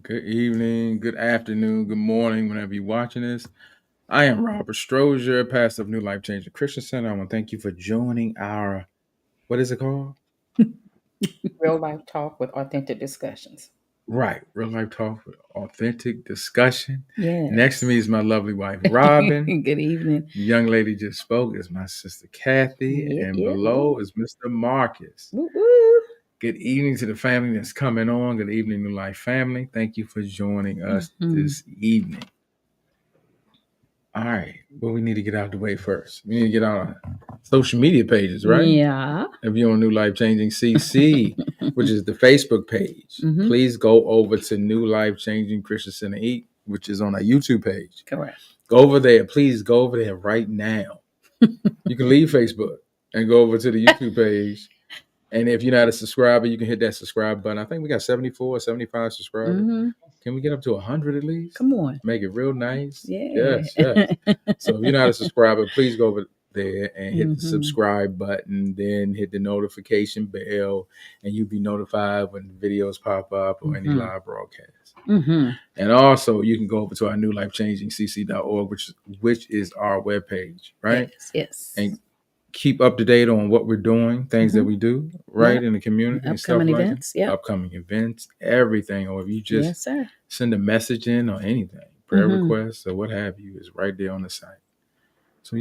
Good evening, good afternoon, good morning, whenever you're watching this. I am Robert Strozier, pastor of New Life Changing Christian Center. I want to thank you for joining our, what is it called? Real life talk with authentic discussions. Right, real life talk with authentic discussion. Yes. Next to me is my lovely wife, Robin. Good evening. The young lady just spoke is my sister, Kathy. Yeah, and yeah. below is Mr. Marcus. Woo, woo. Good evening to the family that's coming on. Good evening, New Life family. Thank you for joining us this evening. All right, but we need to get out the way first. We need to get on our social media pages, right? Yeah. If you're on New Life Changing CC, which is the Facebook page, please go over to New Life Changing Christian Center Inc., which is on our YouTube page. Correct. Go over there. Please go over there right now. You can leave Facebook and go over to the YouTube page. And if you're not a subscriber, you can hit that subscribe button. I think we got 74, 75 subscribers. Can we get up to 100 at least? Come on. Make it real nice. Yeah. Yes. So if you're not a subscriber, please go over there and hit the subscribe button, then hit the notification bell, and you'll be notified when videos pop up or any live broadcasts. And also, you can go over to our newlifechangingcc.org, which is our webpage, right? Yes. And keep up to date on what we're doing, things that we do, right, in the community. Upcoming and stuff events. like that. Upcoming events, everything. Or if you just send a message in or anything, prayer requests or what have you, is right there on the site. So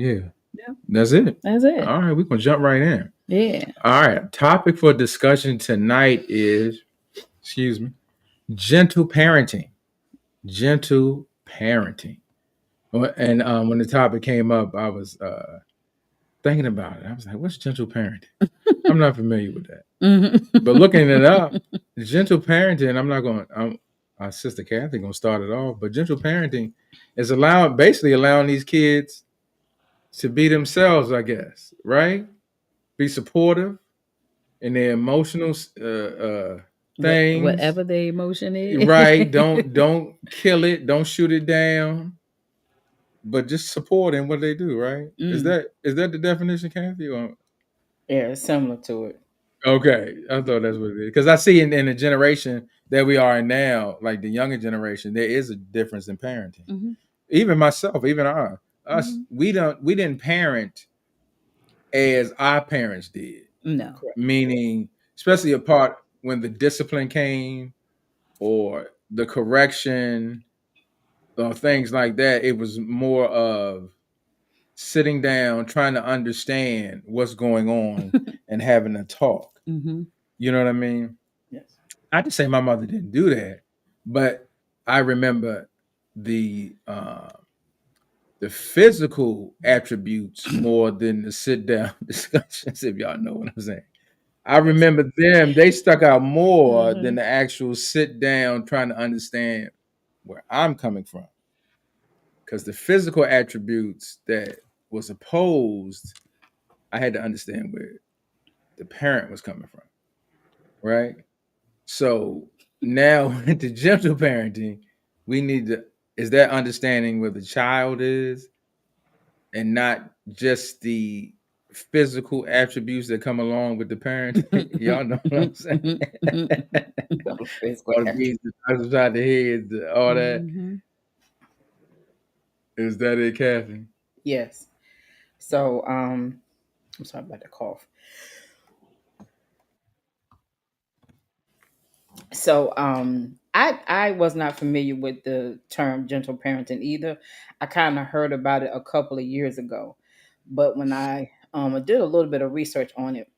that's it. That's it. All right, we're going to jump right in. Yeah. All right, topic for discussion tonight is, gentle parenting. Gentle parenting. And when the topic came up, I was thinking about it. I was like, what's gentle parenting? I'm not familiar with that. But looking it up, gentle parenting, our sister Kathy going to start it off, but gentle parenting is basically allowing these kids to be themselves, I guess, right? Be supportive in their emotional things. Whatever the emotion is. Right. Don't kill it. Don't shoot it down. But just supporting what they do, right? Is that the definition, Kathy? Or? Yeah, it's similar to it. Okay, I thought that's what it is. Because I see in the generation that we are in now, like the younger generation, there is a difference in parenting. Even myself, even us, we didn't parent as our parents did. No. Meaning, especially apart when the discipline came or the correction or things like that, it was more of sitting down, trying to understand what's going on and having a talk. You know what I mean? Yes. I just say my mother didn't do that, but I remember the physical attributes more than the sit down discussions, if y'all know what I'm saying. I remember they stuck out more than the actual sit down trying to understand where I'm coming from. Because the physical attributes that was opposed, I had to understand where the parent was coming from, right? So now with the gentle parenting, we need to is that understanding where the child is and not just the physical attributes that come along with the parent. Y'all know what I'm saying? All the outside the head, all that. Is that it, Kathy? Yes. So I'm sorry about the cough. So I was not familiar with the term gentle parenting either. I kind of heard about it a couple of years ago, but when I did a little bit of research on it,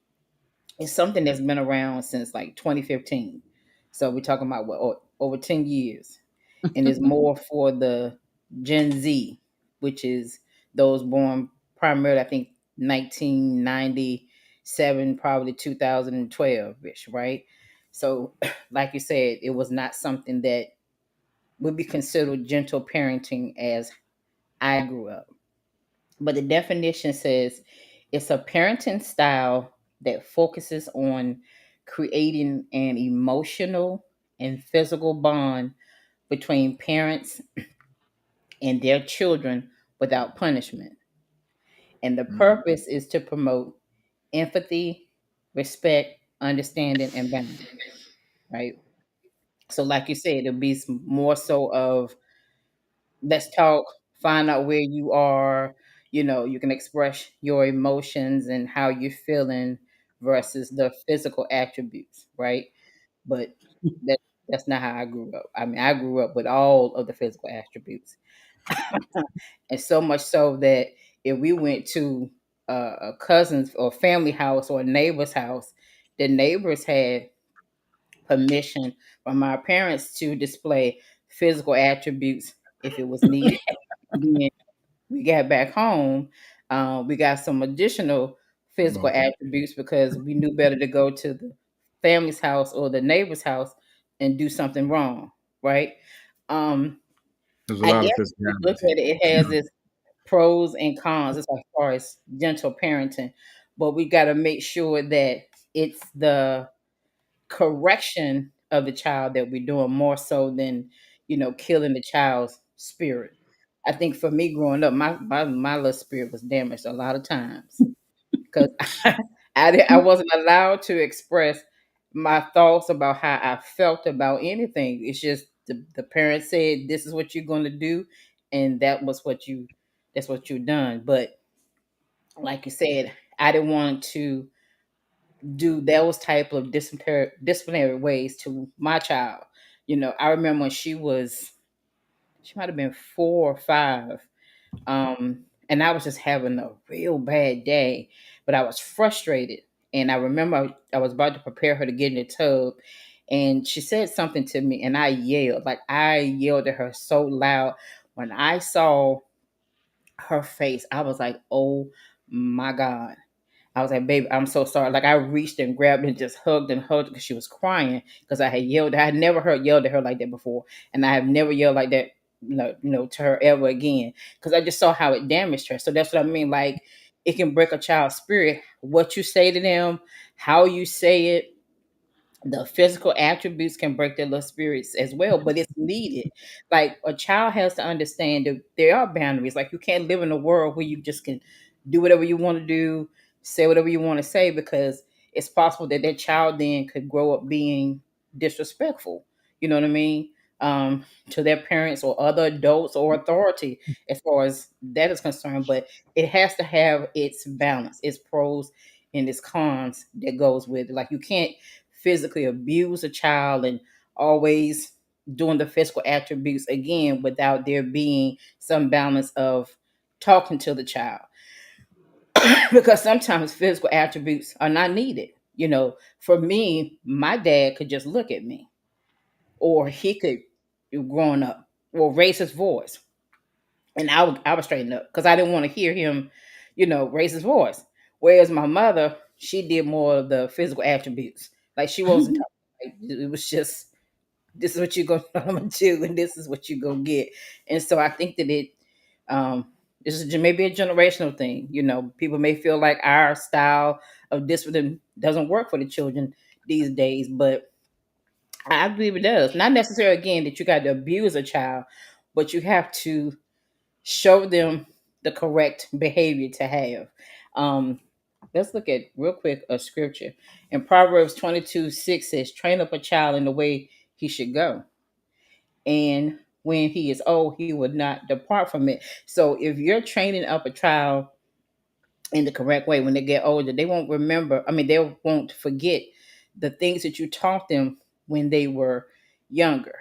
it's something that's been around since like 2015. So we're talking about over 10 years, and it's more for the Gen Z, which is those born primarily, I think, 1997, probably 2012 ish, right? So, like you said, it was not something that would be considered gentle parenting as I grew up. But the definition says it's a parenting style that focuses on creating an emotional and physical bond between parents and their children without punishment. And the purpose is to promote empathy, respect, understanding, and boundaries, right? So, like you said, it'll be more so of let's talk, find out where you are. You can express your emotions and how you're feeling versus the physical attributes, right? But that that's not how I grew up. I mean, I grew up with all of the physical attributes, and so much so that if we went to a cousin's or family house or a neighbor's house, the neighbors had permission from our parents to display physical attributes if it was needed. Then we got back home, we got some additional physical Okay. attributes because we knew better to go to the family's house or the neighbor's house and do something wrong, right? Um, There's a I lot guess of if you look physicality. at it, it has its pros and cons as far as gentle parenting, but we got to make sure that it's the correction of the child that we're doing more so than killing the child's spirit. I think for me growing up, my little spirit was damaged a lot of times because I wasn't allowed to express my thoughts about how I felt about anything. It's just the parents said this is what you're going to do, and that's what you done. But like you said, I didn't want to do those type of disciplinary ways to my child. I remember when she might have been 4 or 5, and I was just having a real bad day, but I was frustrated. And I remember I was about to prepare her to get in the tub, and she said something to me, and I yelled at her so loud. When I saw her face, I was like, "Oh my god." I was like, baby, I'm so sorry. Like I reached and grabbed and just hugged because she was crying because I had yelled. I had never heard yelled at her like that before, and I have never yelled like that, to her ever again because I just saw how it damaged her. So that's what I mean. Like it can break a child's spirit. What you say to them, how you say it, the physical attributes can break their little spirits as well, but it's needed. Like a child has to understand that there are boundaries. Like you can't live in a world where you just can do whatever you want to do, say whatever you want to say, because it's possible that that child then could grow up being disrespectful. You know what I mean? To their parents or other adults or authority, as far as that is concerned. But it has to have its balance, its pros and its cons that goes with it. Like you can't physically abuse a child and always doing the physical attributes again without there being some balance of talking to the child because sometimes physical attributes are not needed. For me, my dad could just look at me, or he could, growing up, or raise his voice, and I would straighten up because I didn't want to hear him, raise his voice. Whereas my mother, she did more of the physical attributes. Like she wasn't talking. Like, it was just this is what you're gonna do, and this is what you're gonna get. And so I think that um, this is maybe a generational thing. People may feel like our style of discipline doesn't work for the children these days, but I believe it does. Not necessarily again that you got to abuse a child, but you have to show them the correct behavior to have. Um, let's look at real quick a scripture. In Proverbs 22:6 says, train up a child in the way he should go. And when he is old, he would not depart from it. So if you're training up a child in the correct way, when they get older, they won't remember. I mean, they won't forget the things that you taught them when they were younger,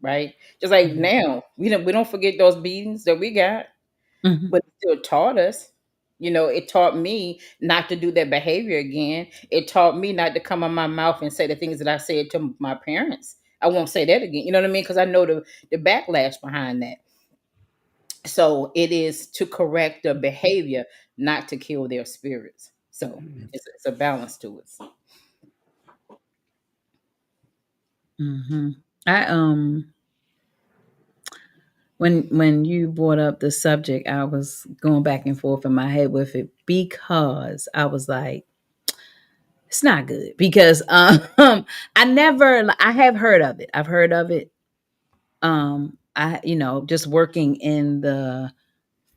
right? Just like Mhm. now, we don't forget those beatings that we got, Mhm. but it still taught us. It taught me not to do that behavior again. It taught me not to come on my mouth and say the things that I said to my parents. I won't say that again. You know what I mean? Because I know the backlash behind that. So it is to correct the behavior, not to kill their spirits. So it's a balance to it. Mhm. I when you brought up the subject, I was going back and forth in my head with it because I was like, it's not good because I have heard of it. I've heard of it. I just working in the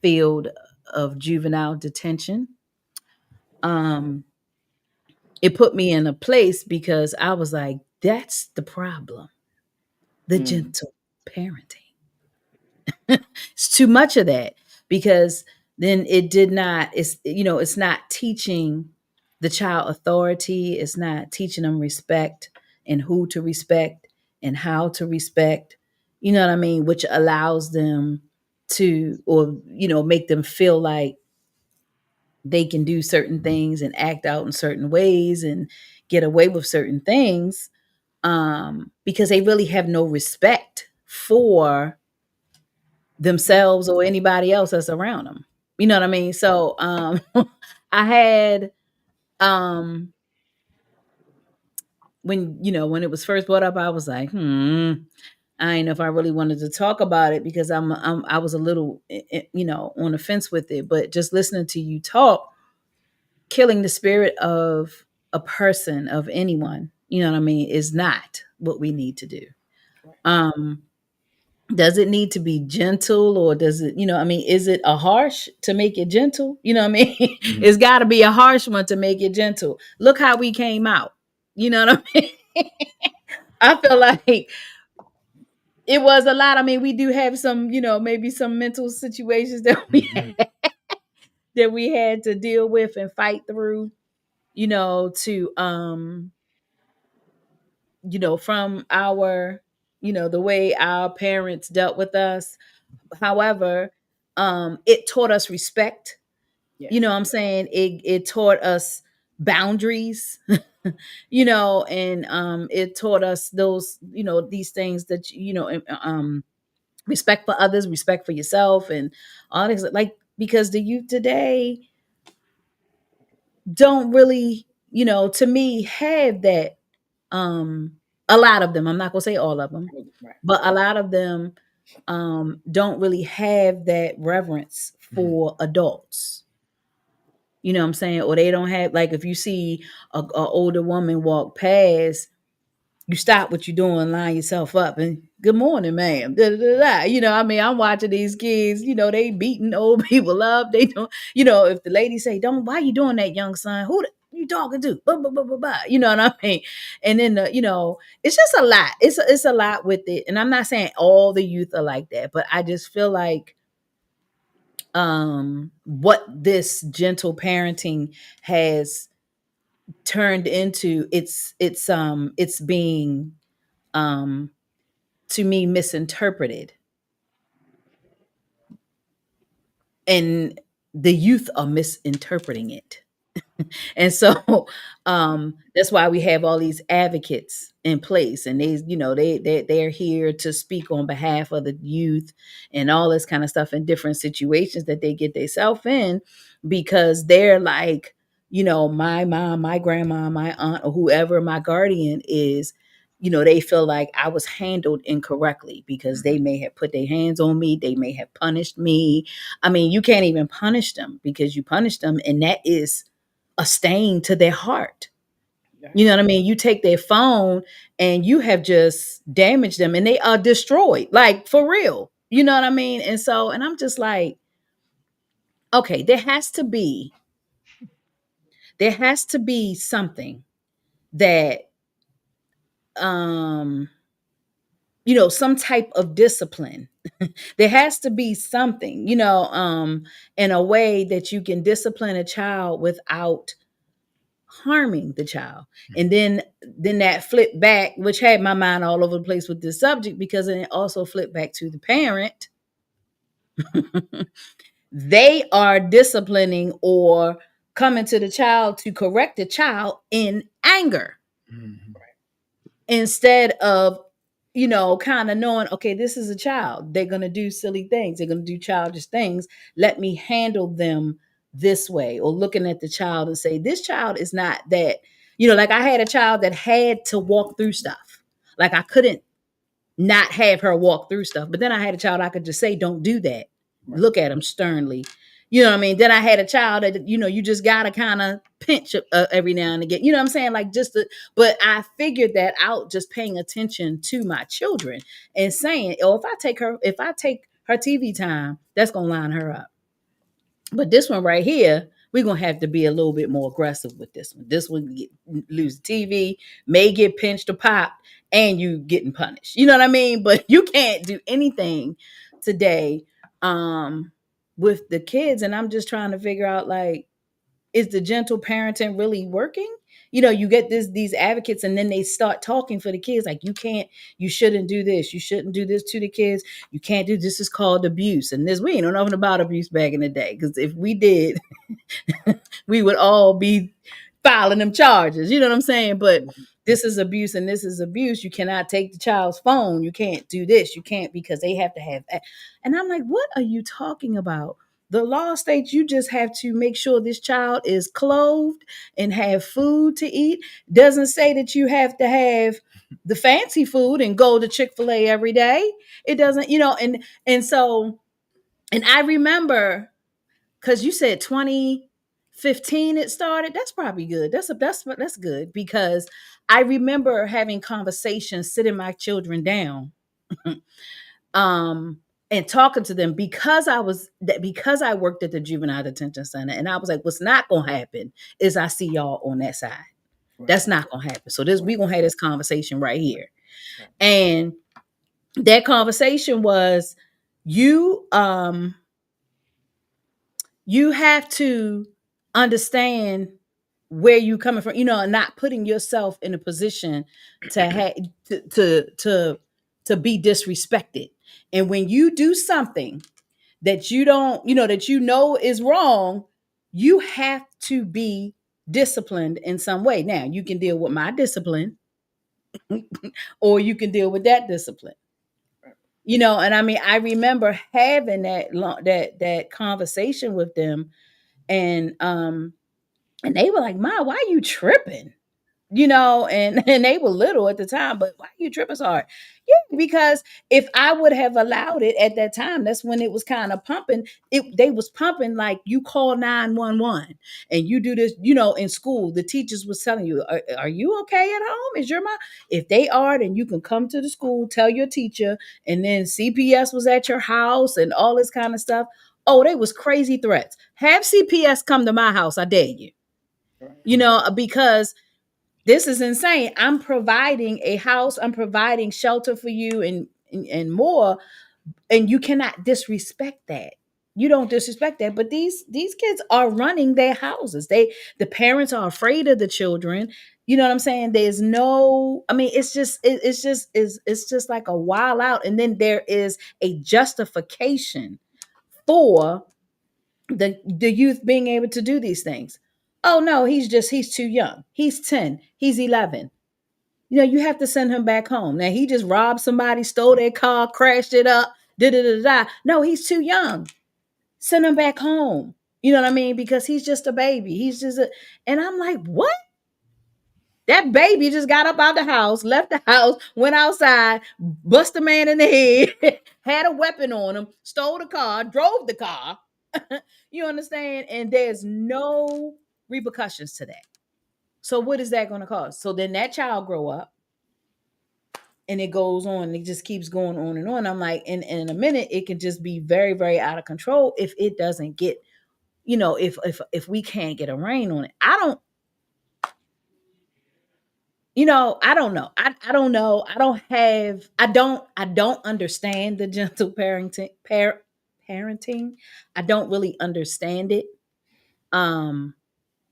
field of juvenile detention. Um it put me in a place because I was like, that's the problem. the gentle parenting. It's too much of that, because then it did not, it's not teaching the child authority. It's not teaching them respect, and who to respect and how to respect, you know what I mean? Which allows them to, or, make them feel like they can do certain things and act out in certain ways and get away with certain things, because they really have no respect for themselves or anybody else that's around them. You know what I mean? So I had, when it was first brought up, I was like, I ain't know if I really wanted to talk about it, because I was a little, on the fence with it. But just listening to you talk, killing the spirit of a person, of anyone, you know what I mean, is not what we need to do. Does it need to be gentle, or does it, is it a harsh to make it gentle? You know what I mean? It's got to be a harsh one to make it gentle. Look how we came out. You know what I mean? I feel like it was a lot. I mean, we do have some, maybe some mental situations that we had to deal with and fight through, to from our, the way our parents dealt with us. However, it taught us respect. Yes. You know what I'm saying? It taught us boundaries, and it taught us those, these things that, respect for others, respect for yourself, and all this. Like, because the youth today don't really, to me, have that. A lot of them, I'm not gonna say all of them, Right. but a lot of them don't really have that reverence for adults. You know what I'm saying? Or they don't have, like, if you see a older woman walk past, you stop what you're doing, line yourself up, and good morning, ma'am. Da, da, da, da. I mean, I'm watching these kids, they beating old people up. They don't, if the lady say, don't, why you doing that, young son? Who you talking to? Blah, blah, blah, blah, blah. You know what I mean? And then, it's just a lot. It's a lot with it. And I'm not saying all the youth are like that, but I just feel like what this gentle parenting has turned into, it's being to me misinterpreted, and the youth are misinterpreting it. And so that's why we have all these advocates in place, and they're here to speak on behalf of the youth and all this kind of stuff in different situations that they get themselves in, because they're like, my mom, my grandma, my aunt, or whoever my guardian is, they feel like I was handled incorrectly because they may have put their hands on me, they may have punished me. I mean, you can't even punish them, because you punish them and that is a stain to their heart. You know what I mean? You take their phone and you have just damaged them, and they are destroyed, like, for real. You know what I mean? And I'm just like, okay, there has to be something that, some type of discipline. There has to be something, in a way that you can discipline a child without harming the child. And then that flipped back, which had my mind all over the place with this subject, because it also flipped back to the parent. They are disciplining or coming to the child to correct the child in anger, instead of, kind of knowing, okay, this is a child. They're going to do silly things. They're going to do childish things. Let me handle them this way. Or looking at the child and say, this child is not that, like, I had a child that had to walk through stuff. Like, I couldn't not have her walk through stuff. But then I had a child I could just say, don't do that. Right. Look at him sternly. You know what I mean? Then I had a child that, you just got to kind of pinch every now and again. You know what I'm saying? Like, but I figured that out just paying attention to my children and saying, oh, if I take her TV time, that's going to line her up. But this one right here, we're gonna have to be a little bit more aggressive with this one. This one lose TV, may get pinched or popped, and you getting punished. You know what I mean? But you can't do anything today with the kids. And I'm just trying to figure out, like, is the gentle parenting really working? You get these advocates, and then they start talking for the kids, like, you shouldn't do this, you shouldn't do this to the kids, you can't do this, is called abuse. And this, we ain't know nothing about abuse back in the day, because if we did, we would all be filing them charges. You know what I'm saying? But this is abuse, and this is abuse. You cannot take the child's phone. You can't do this. You can't, because they have to have. And I'm like, what are you talking about? The law states you just have to make sure this child is clothed and have food to eat. Doesn't say that you have to have the fancy food and go to Chick-fil-A every day. It doesn't, and so, and I remember, because you said 2015 it started. That's probably good. That's good, because I remember having conversations, sitting my children down, and talking to them, because I worked at the juvenile detention center, and I was like, what's not gonna happen is I see y'all on that side. Right. That's not gonna happen. So we gonna have this conversation right here. Right. And that conversation was, you have to understand where you coming from, and not putting yourself in a position to have to be disrespected. And when you do something that you don't, that is wrong, you have to be disciplined in some way. Now, you can deal with my discipline, or you can deal with that discipline. And I mean, I remember having that conversation with them, and they were like, "Ma, why are you tripping?" And they were little at the time, but why are you tripping so hard? Yeah, because if I would have allowed it at that time, that's when it was kind of pumping. They was pumping, like, you call 911 and you do this, in school, the teachers was telling you, are you okay at home? Is your mom? If they are, then you can come to the school, tell your teacher, and then CPS was at your house and all this kind of stuff. Oh, they was crazy threats. Have CPS come to my house, I dare you. Because this is insane. I'm providing a house, I'm providing shelter for you, and more, and you cannot disrespect that. You don't disrespect that. But these kids are running their houses. The parents are afraid of the children. You know what I'm saying? There's no, I mean, it's just like a while out. And then there is a justification for the youth being able to do these things. Oh no, he's too young. He's 10, he's 11. You have to send him back home. Now, he just robbed somebody, stole their car, crashed it up, da-da-da-da. No, he's too young. Send him back home. You know what I mean? Because he's just a baby. And I'm like, what? That baby just got up out the house, left the house, went outside, bust a man in the head, had a weapon on him, stole the car, drove the car. You understand? And there's no repercussions to that. So what is that going to cause? So then that child grow up, and it goes on. It just keeps going on and on. I'm like, and in a minute, it can just be very, very out of control if it doesn't get, if we can't get a rein on it. I don't know. I don't know. I don't understand the gentle parenting. I don't really understand it.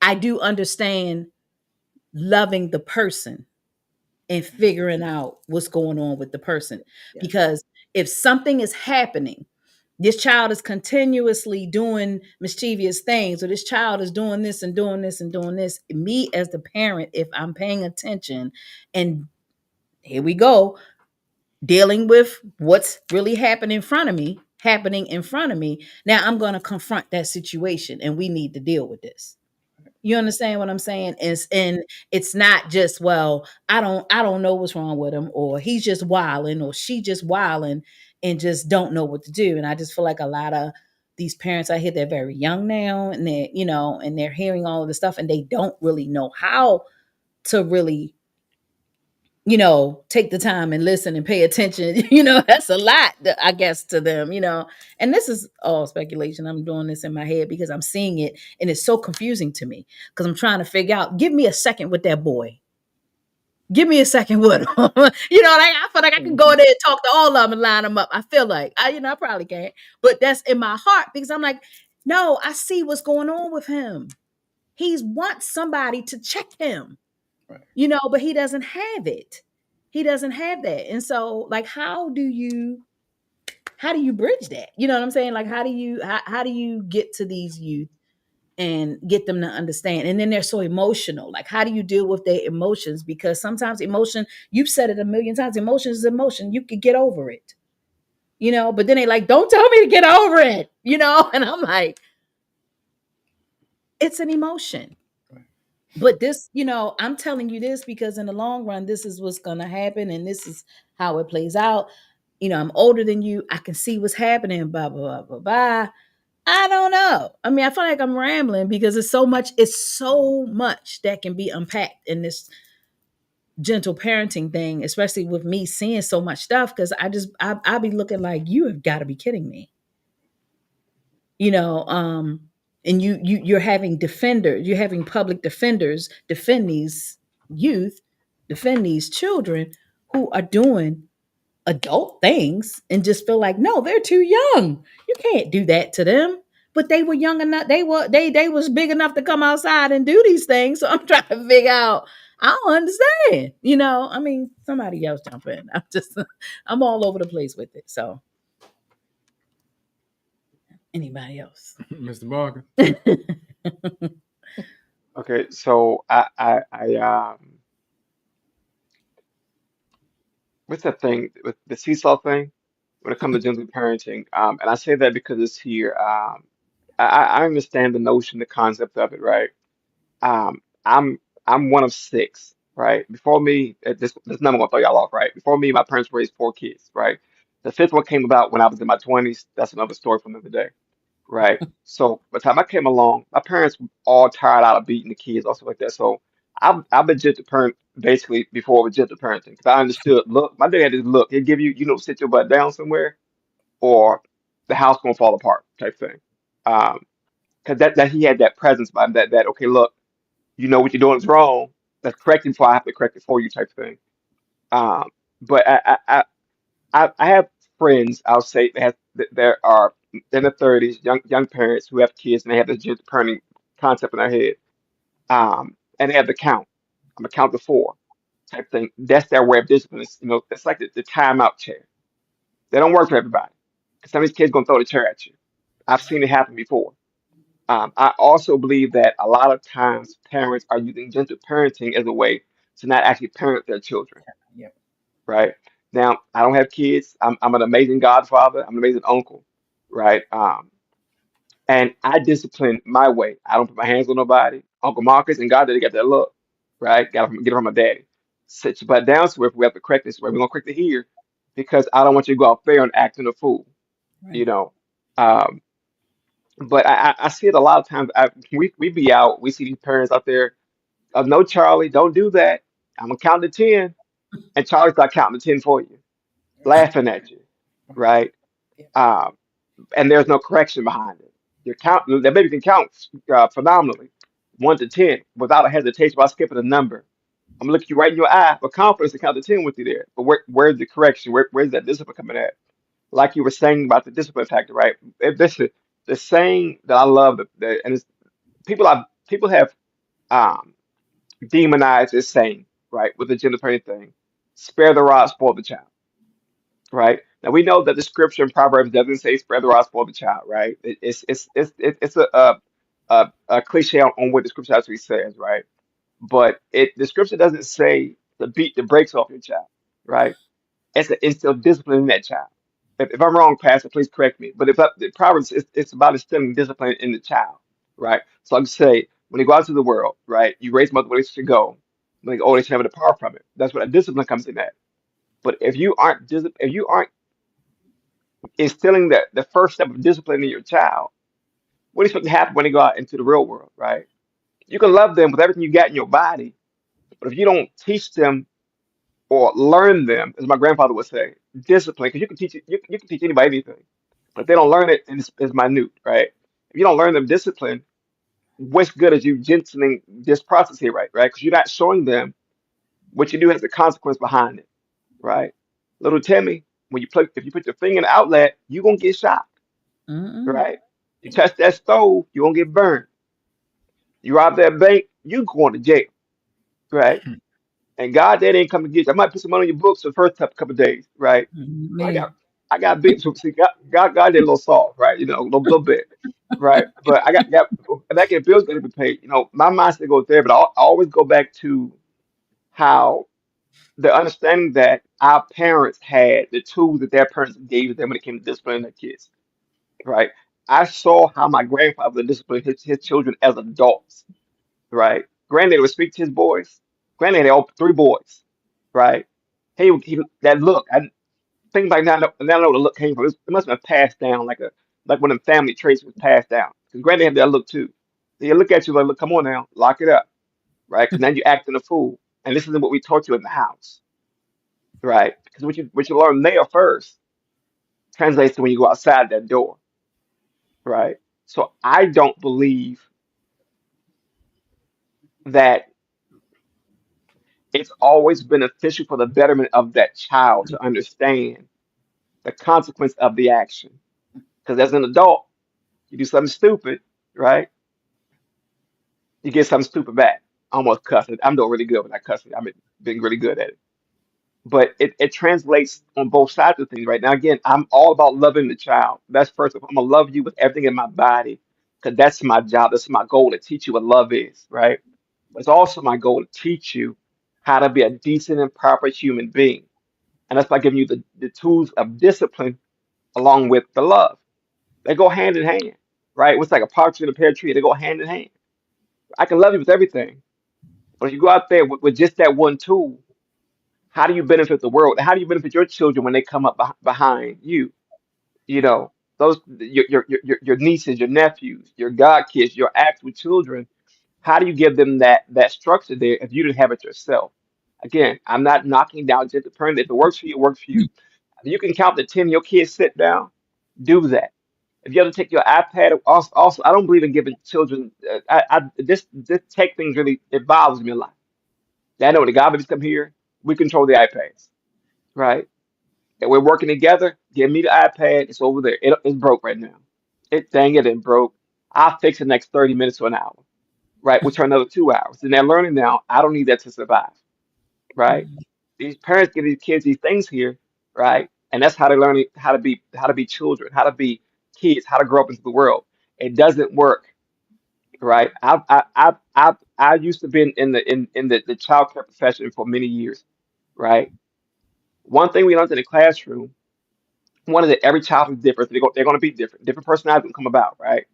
I do understand loving the person and figuring out what's going on with the person. Yeah. Because if something is happening, this child is continuously doing mischievous things, or this child is doing this and doing this and doing this, me as the parent, if I'm paying attention, and here we go, dealing with what's really happening in front of me, now I'm going to confront that situation, and we need to deal with this. You understand what I'm saying? And it's not just, well, I don't know what's wrong with him, or he's just wilding, or she just wilding and just don't know what to do. And I just feel like a lot of these parents out here, they're very young now, and and they're hearing all of this stuff, and they don't really know how to really take the time and listen and pay attention. That's a lot, I guess, to them. And this is all speculation. I'm doing this in my head because I'm seeing it, and it's so confusing to me because I'm trying to figure out. Give me a second with that boy. Give me a second with him. I feel like I can go there and talk to all of them and line them up. I feel like I probably can't, but that's in my heart because I'm like, no, I see what's going on with him. He wants somebody to check him, Right. but he doesn't have it. He doesn't have that. And so, like, how do you bridge that? You know what I'm saying? Like, how do you get to these youth and get them to understand? And then they're so emotional. Like, how do you deal with their emotions? Because sometimes emotion, you've said it a million times, emotion is emotion. You could get over it. But then they like, don't tell me to get over it. And I'm like, it's an emotion. But this, I'm telling you this because in the long run, this is what's going to happen. And this is how it plays out. I'm older than you. I can see what's happening, blah, blah, blah, blah, blah. I don't know. I mean, I feel like I'm rambling because it's so much that can be unpacked in this gentle parenting thing, especially with me seeing so much stuff. Cause I'll be looking like, you have got to be kidding me. And you're having public defenders defend these youth, defend these children who are doing adult things and just feel like, no, they're too young. You can't do that to them. But they were young enough, they was big enough to come outside and do these things. So I'm trying to figure out, I don't understand. I mean, somebody else jump in. I'm all over the place with it. So anybody else? Mr. Barker. Okay, so what's that thing with the seesaw thing when it comes to gentle parenting? And I say that because it's here. I understand the notion, the concept of it, right? Um, I'm I'm one of six, right? Before me, this number gonna throw y'all off, right? Before me, my parents raised four kids, right? The fifth one came about when I was in my 20s. That's another story for another day, right? So by the time I came along, my parents were all tired out of beating the kids, also like that. So I've been gentle parent basically before with gentle parenting because I understood. Look, my dad had this look. He'd give you, sit your butt down somewhere, or the house gonna fall apart type thing. Because that he had that presence by him, that okay, look, you know what you're doing is wrong. Let's correct it before I have to correct it for you type thing. Um, but I have friends, I'll say, there are in their 30s, young parents who have kids and they have this gender parenting concept in their head. And they have the count. I'm gonna count to four type thing. That's their way of discipline. It's like the timeout chair. They don't work for everybody. 'Cause some of these kids gonna throw the chair at you. I've seen it happen before. I also believe that a lot of times parents are using gentle parenting as a way to not actually parent their children, Yeah. right? Now, I don't have kids. I'm an amazing godfather. I'm an amazing uncle, right? And I discipline my way. I don't put my hands on nobody. Uncle Marcus and God, they got that look, right? Get it from my daddy. Sit your butt down, so if we have to correct this, we're gonna correct it here because I don't want you to go out there and acting a fool, you Right. know. Um, but I see it a lot of times. We be out, we see these parents out there. No, Charlie, don't do that. I'm gonna count to 10, and Charlie start counting to 10 for you, laughing at you, right? Yeah. Um, and there's no correction behind it. Your count, the baby can count phenomenally, 1 to 10, without a hesitation, without skipping a number. I'm gonna look you right in your eye with confidence to count to 10 with you there. But where's the correction? Where's that discipline coming at? Like you were saying about the discipline factor, right? If this is the saying that I love, and it's, people have um, demonized this saying, right, with the gender parenting thing. Spare the rod, spoil the child, right? Now we know that the scripture in Proverbs doesn't say spare the rod, spoil the child, right? It's a cliche on what the scripture actually says, right? But the scripture doesn't say to beat the brakes off your child, right? It's to instill discipline in that child. If I'm wrong, Pastor, please correct me. But if the Proverbs, it's about instilling discipline in the child, right? So I'm say when you go out to the world, right, you raise them up the way they should go. When they go, they should never depart from it. That's where that discipline comes in at. But if you aren't instilling the first step of discipline in your child, what do you expect to happen when they go out into the real world, right? You can love them with everything you got in your body, but if you don't teach them or learn them, as my grandfather would say, discipline, because you can teach it, you can teach anybody anything, but if they don't learn it, it's minute, right? If you don't learn them discipline, what's good is you gentling this process here, right? Because you're not showing them what you do has a consequence behind it, right? Little Timmy, when you play, if you put your finger in the outlet, you're gonna get shot, Mm-mm. right? You touch that stove, you're gonna get burned. You rob that bank, you going to jail, right? And God, that ain't coming to get you. I might put some money on your books for the first couple of days, right? I Man. got big. So see, God did a little soft, right? You know, little bit, right? But got that get bills gonna be paid. You know, my mindset goes there, but I always go back to how the understanding that our parents had the tools that their parents gave them when it came to disciplining their kids, right? I saw how my grandfather disciplined his children as adults, right? Granddaddy would speak to his boys. Granddaddy had all three boys, right? He that look. Things like that. Now I know where the look came from. It must have been passed down like one of them family traits was passed down. Because granddad had that look too. He'll look at you like, look, come on now, lock it up, right? Because now you're acting a fool, and this isn't what we taught you in the house, right? Because what you learn there first translates to when you go outside that door, right? So I don't believe that it's always beneficial for the betterment of that child to understand the consequence of the action. Because as an adult, you do something stupid, right? You get something stupid back. I almost cussed it. I'm doing really good with that cussing. I've been really good at it. But it translates on both sides of things right now. Again, I'm all about loving the child. That's first of all. I'm gonna love you with everything in my body because that's my job. That's my goal to teach you what love is, right? But it's also my goal to teach you how to be a decent and proper human being. And that's by giving you the tools of discipline along with the love. They go hand in hand, right? It's like a partridge in a pear tree. They go hand in hand. I can love you with everything, but if you go out there with just that one tool, how do you benefit the world? How do you benefit your children when they come up behind you? You know, those your nieces, your nephews, your godkids, your actual children. How do you give them that structure there if you didn't have it yourself? Again, I'm not knocking down gender parenting. If it works for you, it works for you. If you can count to 10, your kids sit down, do that. If you have to take your iPad, also I don't believe in giving children. This tech thing really it bothers me a lot. I know when the godbabies come here, we control the iPads, right? And we're working together. Give me the iPad. It's over there. It's broke right now. Dang it, it broke. I'll fix it next 30 minutes to an hour, right? We'll turn another 2 hours. And they're learning now. I don't need that to survive, right? These parents give these kids these things here, right? And that's how they learn how to be children, how to be kids, how to grow up into the world. It doesn't work, right? I used to be in the child care profession for many years, right? One thing we learned in the classroom, one is that every child is different. They're going to be different. Different personalities will come about, right?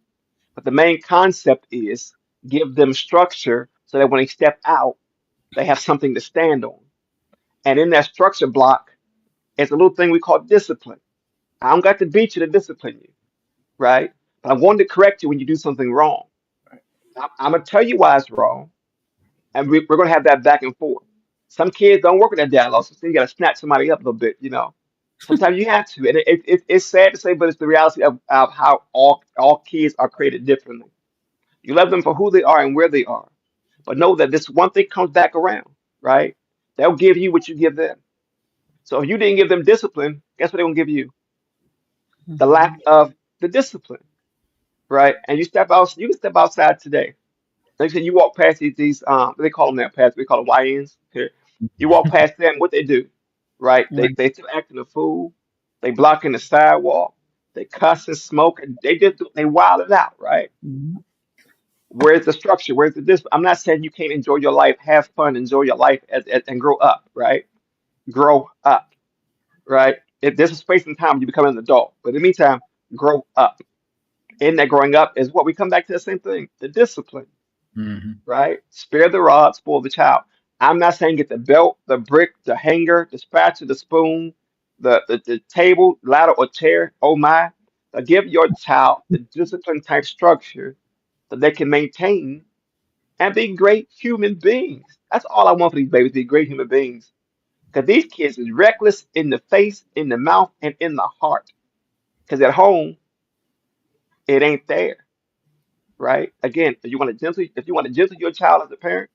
But the main concept is give them structure so that when they step out, they have something to stand on. And in that structure block is a little thing we call discipline. I don't got to beat you to discipline you, right? But I'm going to correct you when you do something wrong. I'm going to tell you why it's wrong, and we're going to have that back and forth. Some kids don't work with that dialogue, so you got to snatch somebody up a little bit, you know. Sometimes you have to, and it's sad to say, but it's the reality of how all kids are created differently. You love them for who they are and where they are, but know that this one thing comes back around, right? They'll give you what you give them. So if you didn't give them discipline, guess what they're gonna give you? The Mhm. lack of the discipline, right? And you step out, you can step outside today. Like I said, you walk past these they call them that past, we call them YNs here. You walk past them, what they do, right? They Right. they still acting a fool. They blocking the sidewalk. They cuss and smoke, and they wild it out, right? Mhm. Where's the structure? Where's the this? I'm not saying you can't enjoy your life, have fun, enjoy your life, and grow up, right? Grow up, right? If there's a space and time, you become an adult. But in the meantime, grow up. In that growing up is what we come back to the same thing, the discipline, Hmm. right? Spare the rod, spoil the child. I'm not saying get the belt, the brick, the hanger, the spatula, the spoon, the table, ladder, or chair. Oh my. But give your child the discipline type structure that they can maintain and be great human beings. That's all I want for these babies, be great human beings. Because these kids is reckless in the face, in the mouth, and in the heart. Because at home, it ain't there, right? Again, if you want to gentle your child as a parent,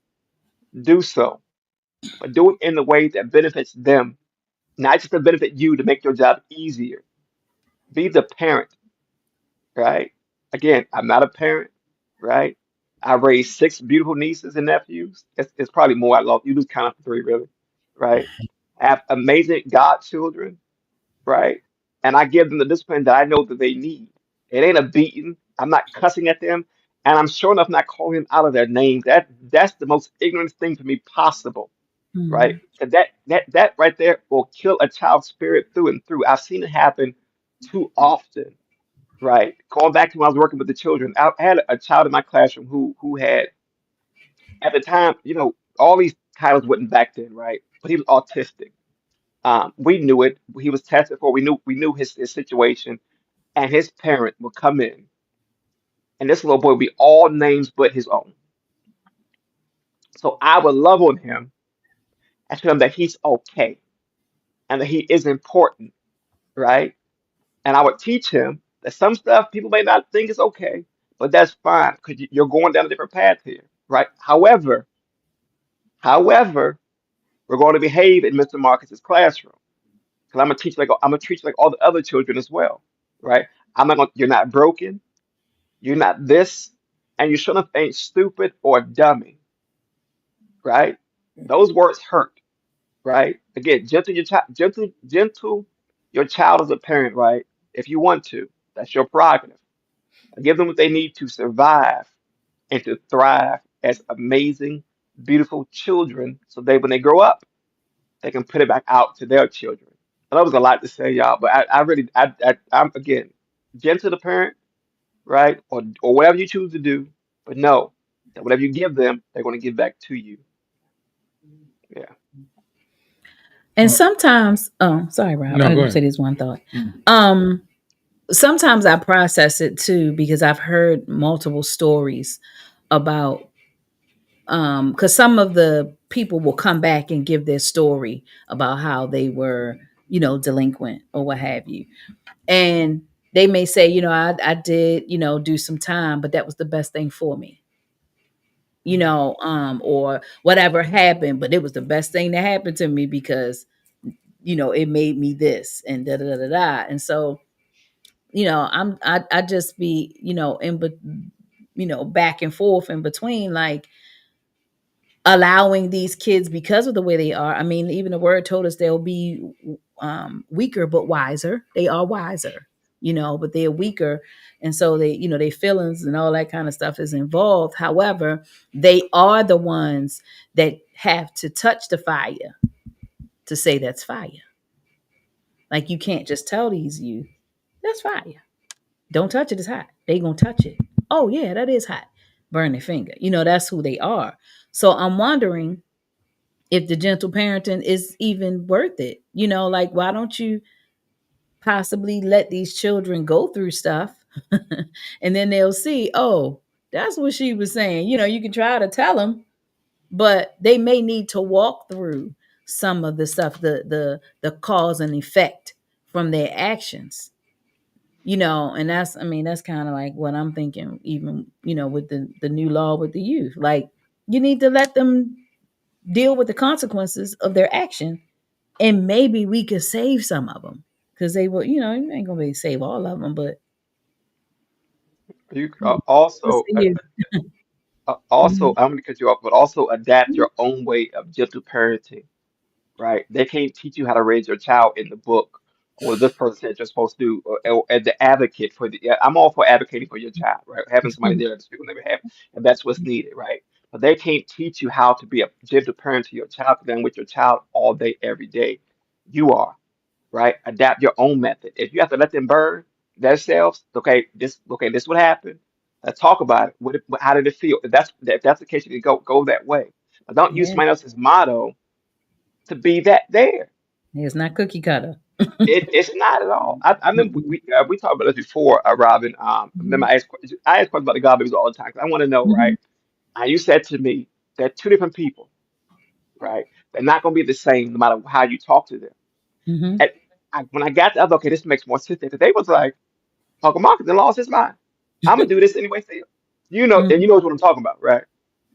do so, but do it in the way that benefits them, not just to benefit you to make your job easier. Be the parent, right? Again, I'm not a parent, right? I raised six beautiful nieces and nephews. It's probably more. I lost. You lose count up to three, really, right? I have amazing godchildren, right? And I give them the discipline that I know that they need. It ain't a beating. I'm not cussing at them, and I'm sure enough not calling them out of their names. That's the most ignorant thing for me possible, right? Mhm. 'Cause that right there will kill a child's spirit through and through. I've seen it happen too often, right? Going back to when I was working with the children, I had a child in my classroom who had at the time, all these titles wasn't back then, right? But he was autistic. We knew it. He was tested for. We knew his situation, and his parent would come in, and this little boy would be all names but his own. So I would love on him and tell him that he's okay and that he is important, right? And I would teach him that some stuff people may not think is okay, but that's fine because you're going down a different path here, right? However, we're going to behave in Mr. Marcus's classroom because I'm gonna teach like all the other children as well, right? I'm not gonna. You're not broken. You're not this, and you shouldn't ain't stupid or dummy, right? Those words hurt, right? Again, gentle your child as a parent, right? If you want to, that's your prerogative. Give them what they need to survive and to thrive as amazing, beautiful children, so when they grow up, they can put it back out to their children. I know it was a lot to say, y'all, but I really, I'm again, gentle to the parent, right? Or whatever you choose to do, but know that whatever you give them, they're going to give back to you. Yeah. And Uh, sometimes, oh, sorry, Rob. no, I go would say ahead. this one thought. Mm. Um, Sometimes I process it too because I've heard multiple stories about because some of the people will come back and give their story about how they were, delinquent or what have you. And they may say, I did, do some time, but that was the best thing for me, or whatever happened, but it was the best thing that happened to me because, it made me this and da da da da da. And so, I just be, back and forth in between, like allowing these kids because of the way they are. I mean, even the word told us they'll be weaker but wiser. They are wiser, but they're weaker, and so they, their feelings and all that kind of stuff is involved. However, they are the ones that have to touch the fire to say that's fire. Like you can't just tell these youth that's fire. Don't touch it. It's hot. They gonna touch it. Oh yeah, that is hot. Burn their finger. That's who they are. So I'm wondering if the gentle parenting is even worth it. Like why don't you possibly let these children go through stuff and then they'll see, oh, that's what she was saying. You can try to tell them, but they may need to walk through some of the stuff, the cause and effect from their actions. And that's kind of like what I'm thinking, even, with the new law with the youth. Like you need to let them deal with the consequences of their action, and maybe we could save some of them because they will, you ain't gonna be able to save all of them, but You we'll see. also, Mhm. I'm going to cut you off, but also adapt your own way of gentle parenting, right? They can't teach you how to raise your child in the book or what this person said you're supposed to do, or as the advocate for the. Yeah, I'm all for advocating for your child, right? Having somebody there to speak on their behalf, and that's what's needed, right? But they can't teach you how to be a gentle parent to your child, because then with your child all day, every day. You are, right? Adapt your own method. If you have to let them burn themselves, okay, this would happen. Let's talk about it. How did it feel? If that's the case, you can go that way. But don't use Yeah, somebody else's motto to be that there. it's not cookie cutter. It's not at all. I remember we talked about this before, Robin. Remember Mhm. I asked questions about the God babies all the time 'cause I want to know, right? Mhm. And you said to me that two different people, right? They're not going to be the same no matter how you talk to them. Mm-hmm. And when I got to, I was okay, this makes more sense. Today was like, Uncle Marcus then lost his mind. I'm gonna do this anyway, still. And you know what I'm talking about, right?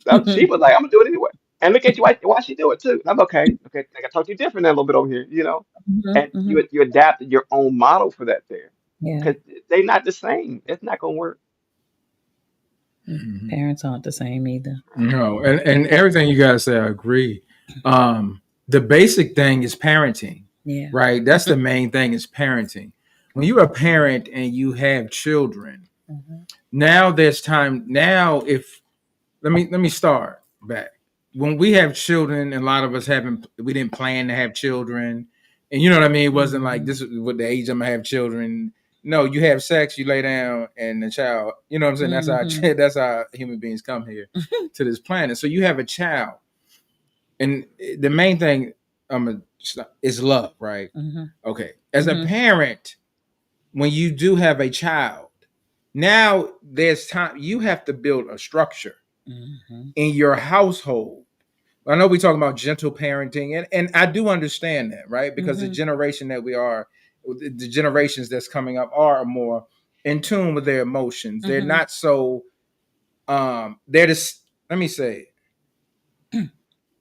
So she Mm-hmm. was like, I'm gonna do it anyway. And look at you, why she do it too? I'm okay. Okay, I gotta talk to you different a little bit over here. And Mm-hmm. you adapted your own model for that there. Yeah. Because they not the same. It's not gonna work. Mhm. Parents aren't the same either. No, and everything you guys say, I agree. The basic thing is parenting, Yeah. right? That's the main thing is parenting. When you're a parent and you have children, Mm-hmm. now there's time. Now, if let me start back. When we have children, and a lot of us we didn't plan to have children, and you know what I mean. It wasn't like this is what the age I'm gonna have children. No, you have sex, you lay down, and the child. You know what I'm saying? Mm-hmm. That's how human beings come here to this planet. So you have a child, and the main thing is love, right? Mm-hmm. Okay, as a Mm-hmm. parent, when you do have a child, now there's time. You have to build a structure Mm-hmm. in your household. I know we're talking about gentle parenting, and I do understand that, right? Because the Mm-hmm. generation that we are, the generations that's coming up are more in tune with their emotions. They're Mm-hmm. not so they're just let me say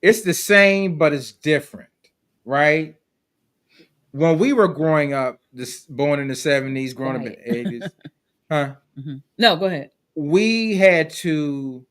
it's the same, but it's different, right? When we were growing up, born in the 70s, growing up in Quiet. the 80s, huh? Mm-hmm. No, go ahead. We had to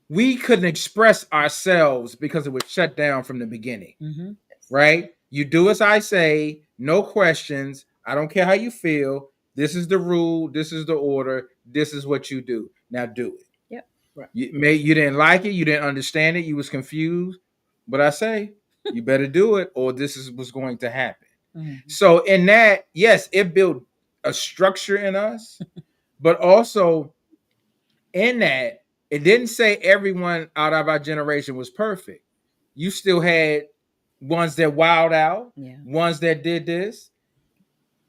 we couldn't express ourselves because it was shut down from the beginning, Mm-hmm. right? You do as I say, no questions. I don't care how you feel. This is the rule. This is the order. This is what you do. Now do it. Yep. Right. You didn't like it. You didn't understand it. You was confused. But I say, you better do it, or this is what's going to happen. Mm-hmm. So in that, yes, it built a structure in us, but also in that, it didn't say everyone out of our generation was perfect. You still had ones that wild out, Yeah. ones that did this.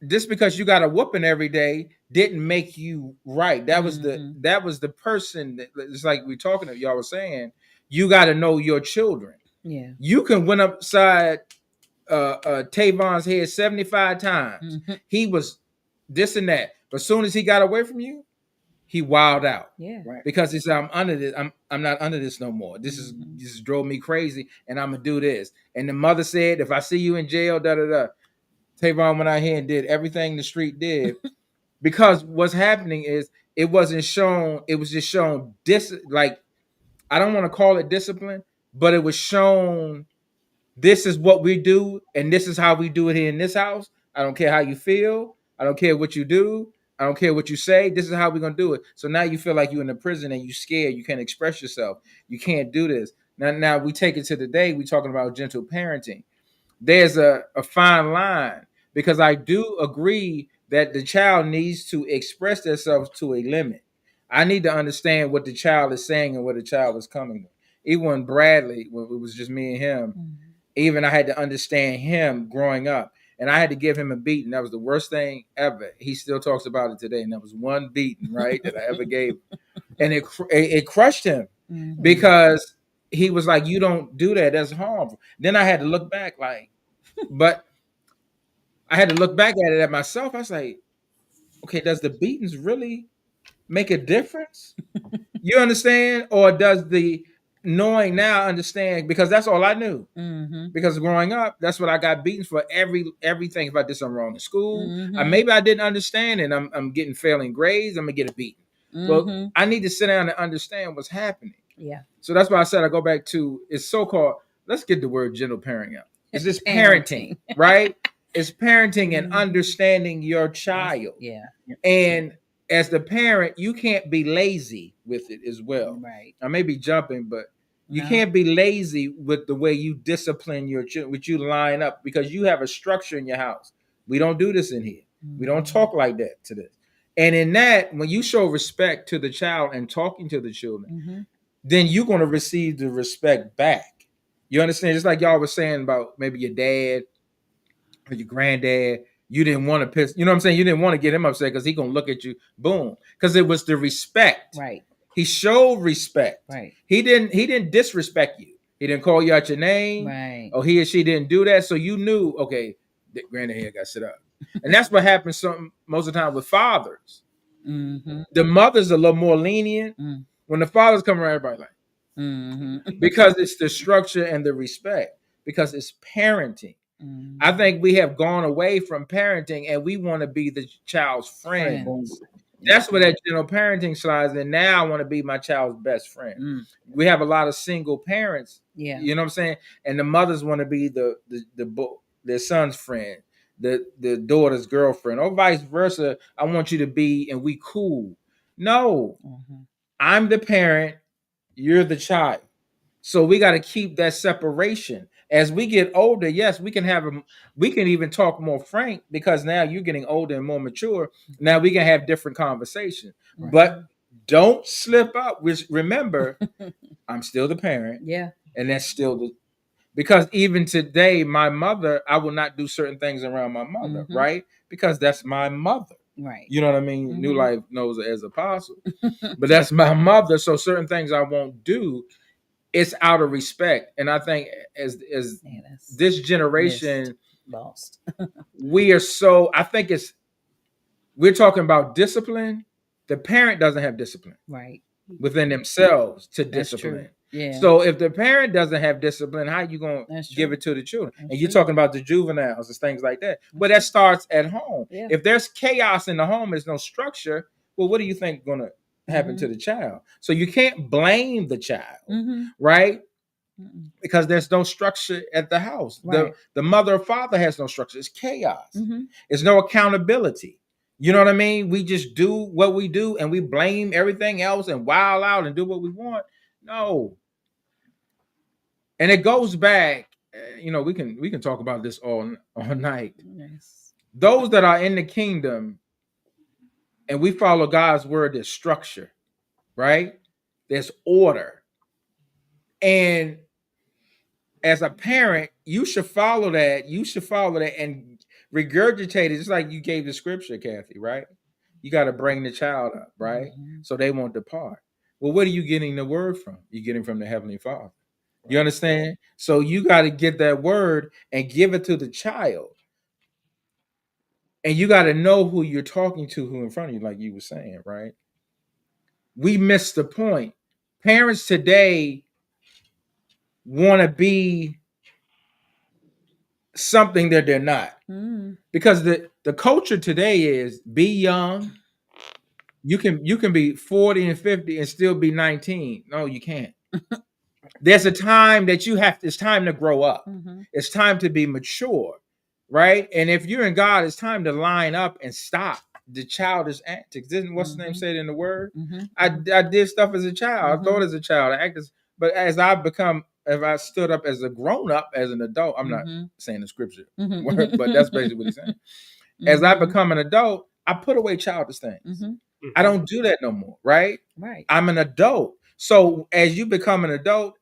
Just because you got a whooping every day didn't make you right. Mm-hmm. That was the person that it's like we talking to y'all was saying, you got to know your children. Yeah. You can went upside Tavon's head 75 times. Mm-hmm. He was this and that. But as soon as he got away from you, he wilded out. Yeah. Right. Because he said, I'm under this. I'm not under this no more. This drove me crazy, and I'm gonna do this. And the mother said, if I see you in jail, da da da. Tavon went out here and did everything the street did. Because what's happening is it wasn't shown, it was just shown like I don't want to call it discipline, but it was shown this is what we do, and this is how we do it here in this house. I don't care how you feel. I don't care what you do. I don't care what you say. This is how we're gonna do it. So now you feel like you're in a prison and you're scared. You can't express yourself. You can't do this. Now we take it to the day. We're talking about gentle parenting. There's a fine line because I do agree that the child needs to express themselves to a limit. I need to understand what the child is saying and where the child is coming from. Even when Bradley, when it was just me and him, Mm-hmm. even I had to understand him growing up, and I had to give him a beating. That was the worst thing ever. He still talks about it today, and that was one beating, right, that I ever gave him. And it crushed him Mm-hmm. because he was like, "You don't do that. That's harmful." Then I had to look back, but I had to look back at it at myself. I was like, "Okay, does the beatings really make a difference?" You understand, or does the knowing now understand? Because that's all I knew. Mm-hmm. Because growing up, that's what I got beaten for everything. If I did something wrong in school, Mm-hmm. maybe I didn't understand, and I'm getting failing grades. I'm gonna get a beating. Well, Mm-hmm. I need to sit down and understand what's happening. Yeah. So that's why I said I go back to it's so called. Let's get the word gentle parenting out. It's just parenting, right? It's parenting and Mhm. understanding your child. Yeah. And as the parent, you can't be lazy with it as well. Right. I may be jumping, but you No. can't be lazy with the way you discipline your children, which you line up because you have a structure in your house. We don't do this in here. We don't talk like that to this. And in that, when you show respect to the child and talking to the children, Mm-hmm. then you're going to receive the respect back. You understand? Just like y'all was saying about maybe your dad or your granddad. You didn't want to piss, you know what I'm saying? You didn't want to get him upset because he's going to look at you, boom. Because it was the respect. Right. He showed respect. Right. He didn't disrespect you. He didn't call you out your name, Right. or he or she didn't do that. So you knew, okay, granddad here got to sit up. And that's what happens most of the time with fathers. Mm-hmm. The mother's a little more lenient. Mm. When the fathers come around, everybody like, Mm-hmm. because it's the structure and the respect, because it's parenting. Mm-hmm. I think we have gone away from parenting and we want to be the child's friend. Friends. That's where that gentle parenting slides in. Now I want to be my child's best friend. Mm. We have a lot of single parents. Yeah. You know what I'm saying? And the mothers want to be their son's friend, the daughter's girlfriend, or vice versa. I want you to be, and we cool. No, Mm-hmm. I'm the parent, you're the child. So we got to keep that separation. As we get older, yes, we can even talk more frank, because now you're getting older and more mature. Now we can have different conversations. Right. But don't slip up. Remember, I'm still the parent. Yeah. And that's still because even today, my mother, I will not do certain things around my mother, Mm-hmm. right? Because that's my mother. Right. You know what I mean? Mm-hmm. New Life knows it as apostle. But that's my mother. So certain things I won't do. It's out of respect. And I think as this generation lost. we're talking about discipline. The parent doesn't have discipline. Right. Within themselves to That's discipline. true. Yeah. So if the parent doesn't have discipline, how are you going to give it to the children? That's and you're true. talking about the juveniles and things like that. But that starts at home. Yeah. If there's chaos in the home, there's no structure, well, what do you think is going to happen to the child? So you can't blame the child, right? Because there's no structure at the house. Right. The mother or father has no structure. It's chaos. There's no accountability. You know what I mean? We just do what we do and we blame everything else and wild out and do what we want. No. And it goes back, we can talk about this all night. Yes. Those that are in the kingdom and we follow God's word, there's structure, right? There's order. And as a parent, you should follow that. You should follow that and regurgitate it. Just like you gave the scripture, Kathy, right? You got to bring the child up, right? So they won't depart. Well, what are you getting the word from? You're getting from the Heavenly Father. You understand? So you got to get that word and give it to the child. And you got to know who you're talking to, who in front of you, like you were saying, right? We missed the point. Parents today want to be something that they're not. Because the culture today is be young. You can be 40 and 50 and still be 19. No, you can't. There's a time that it's time to grow up. It's time to be mature, right? And if you're in God, it's time to line up and stop the childish antics. Didn't what's the name said in the word? I did stuff as a child. I thought as a child. I acted, but as if I stood up as a grown up, as an adult, I'm not saying the scripture word, but that's basically what he's saying. As I become an adult, I put away childish things. I don't do that no more, right? Right. I'm an adult. So as you become an adult,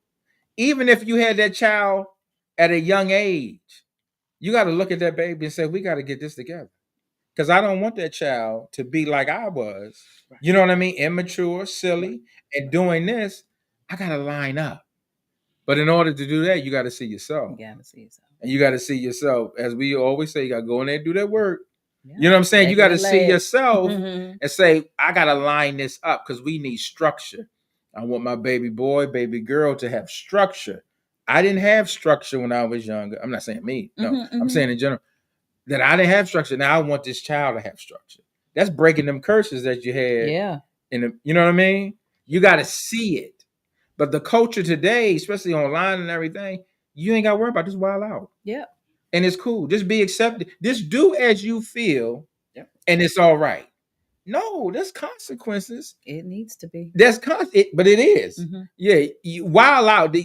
even if you had that child at a young age, you got to look at that baby and say, we got to get this together. Because I don't want that child to be like I was. You know what I mean? Immature, silly, and doing this, I got to line up. But in order to do that, you got to see yourself. You got to see yourself. And you got to see yourself. As we always say, you got to go in there and do that work. Yeah. You know what I'm saying? You got to see yourself and say, I got to line this up because we need structure. I want my baby boy, baby girl to have structure. I didn't have structure when I was younger. I'm not saying me. No, I'm saying in general that I didn't have structure. Now I want this child to have structure. That's breaking them curses that you had. Yeah. You know what I mean? You got to see it. But the culture today, especially online and everything, you ain't got to worry about this wild out. Yeah. And it's cool. Just be accepted. Just do as you feel. Yep. And it's all right. No, there's consequences. It needs to be. There's but it is. Yeah. You wild out.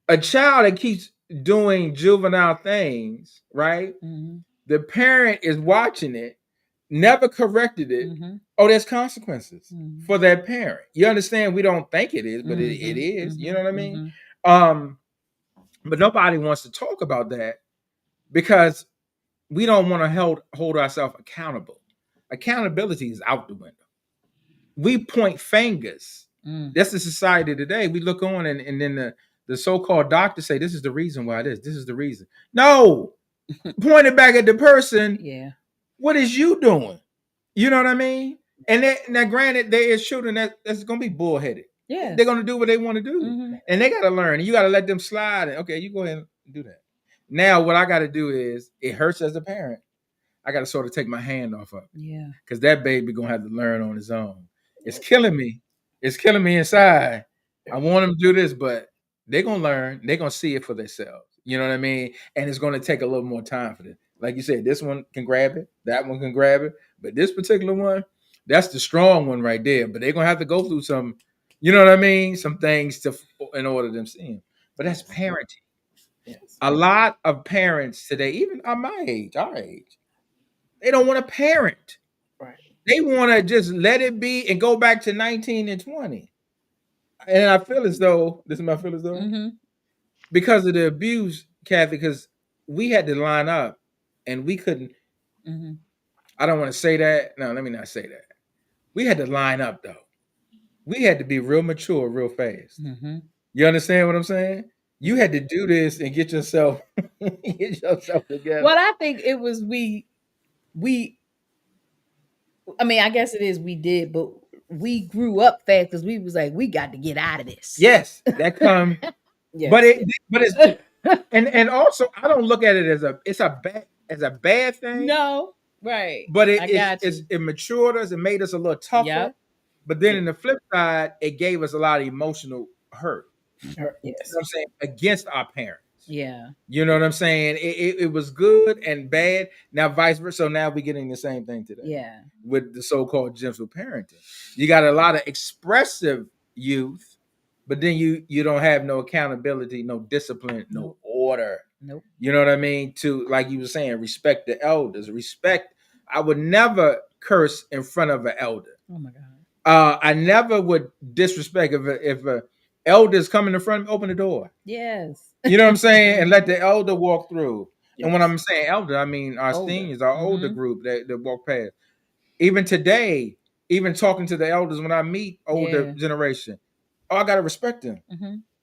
A child that keeps doing juvenile things, right? The parent is watching it, never corrected it. Oh, there's consequences for that parent. You understand? We don't think it is, but it is. You know what I mean? But nobody wants to talk about that because we don't want to hold ourselves accountable. Accountability is out the window. We point fingers That's the society today. We look on and then the so-called doctors say this is the reason why this is the reason. No, point it back at the person. Yeah. What is you doing? You know what I mean? And now, granted, there is children that's gonna be bullheaded. Yeah. They're gonna do what they want to do, and they gotta learn. And you gotta let them slide. And okay, you go ahead and do that. Now, what I gotta do is it hurts as a parent. I gotta sort of take my hand off of it. Yeah. Because that baby gonna have to learn on his own. It's killing me. It's killing me inside. I want them to do this, but they're gonna learn. They're gonna see it for themselves. You know what I mean? And it's gonna take a little more time for them. Like you said, this one can grab it, that one can grab it, but this particular one, that's the strong one right there. But they're gonna have to go through some, you know what I mean? Some things in order to see them. But that's parenting. Yes. A lot of parents today, even at my age, our age, they don't want to parent. Right. They want to just let it be and go back to 19 and 20. And I feel as though, this is my feel as though, because of the abuse, Kathy, because we had to line up and we couldn't. I don't want to say that. No, let me not say that. We had to line up though. We had to be real mature, real fast. You understand what I'm saying? You had to do this and get yourself together. Well, I think it was we. I mean, I guess it is we did, but we grew up fast because we was like, we got to get out of this. Yes, that come. Yes. But it's and also I don't look at it as a bad thing. No, right. But I it matured us and made us a little tougher. Yep. But then in the flip side, it gave us a lot of emotional hurt. Yes. You know what I'm saying? Against our parents. Yeah. You know what I'm saying? It was good and bad. Now vice versa. So now we're getting the same thing today. Yeah. With the so-called gentle parenting. You got a lot of expressive youth, but then you don't have no accountability, no discipline, no order. Nope. You know what I mean? To, like you were saying, respect the elders. Respect. I would never curse in front of an elder. Oh my God. I never would disrespect if a elder's coming in front of me, open the door. Yes. You know what I'm saying? And let the elder walk through. Yes. And when I'm saying elder, I mean our Older. seniors, our older group that walk past. Even today, even talking to the elders when I meet older generation, I gotta respect them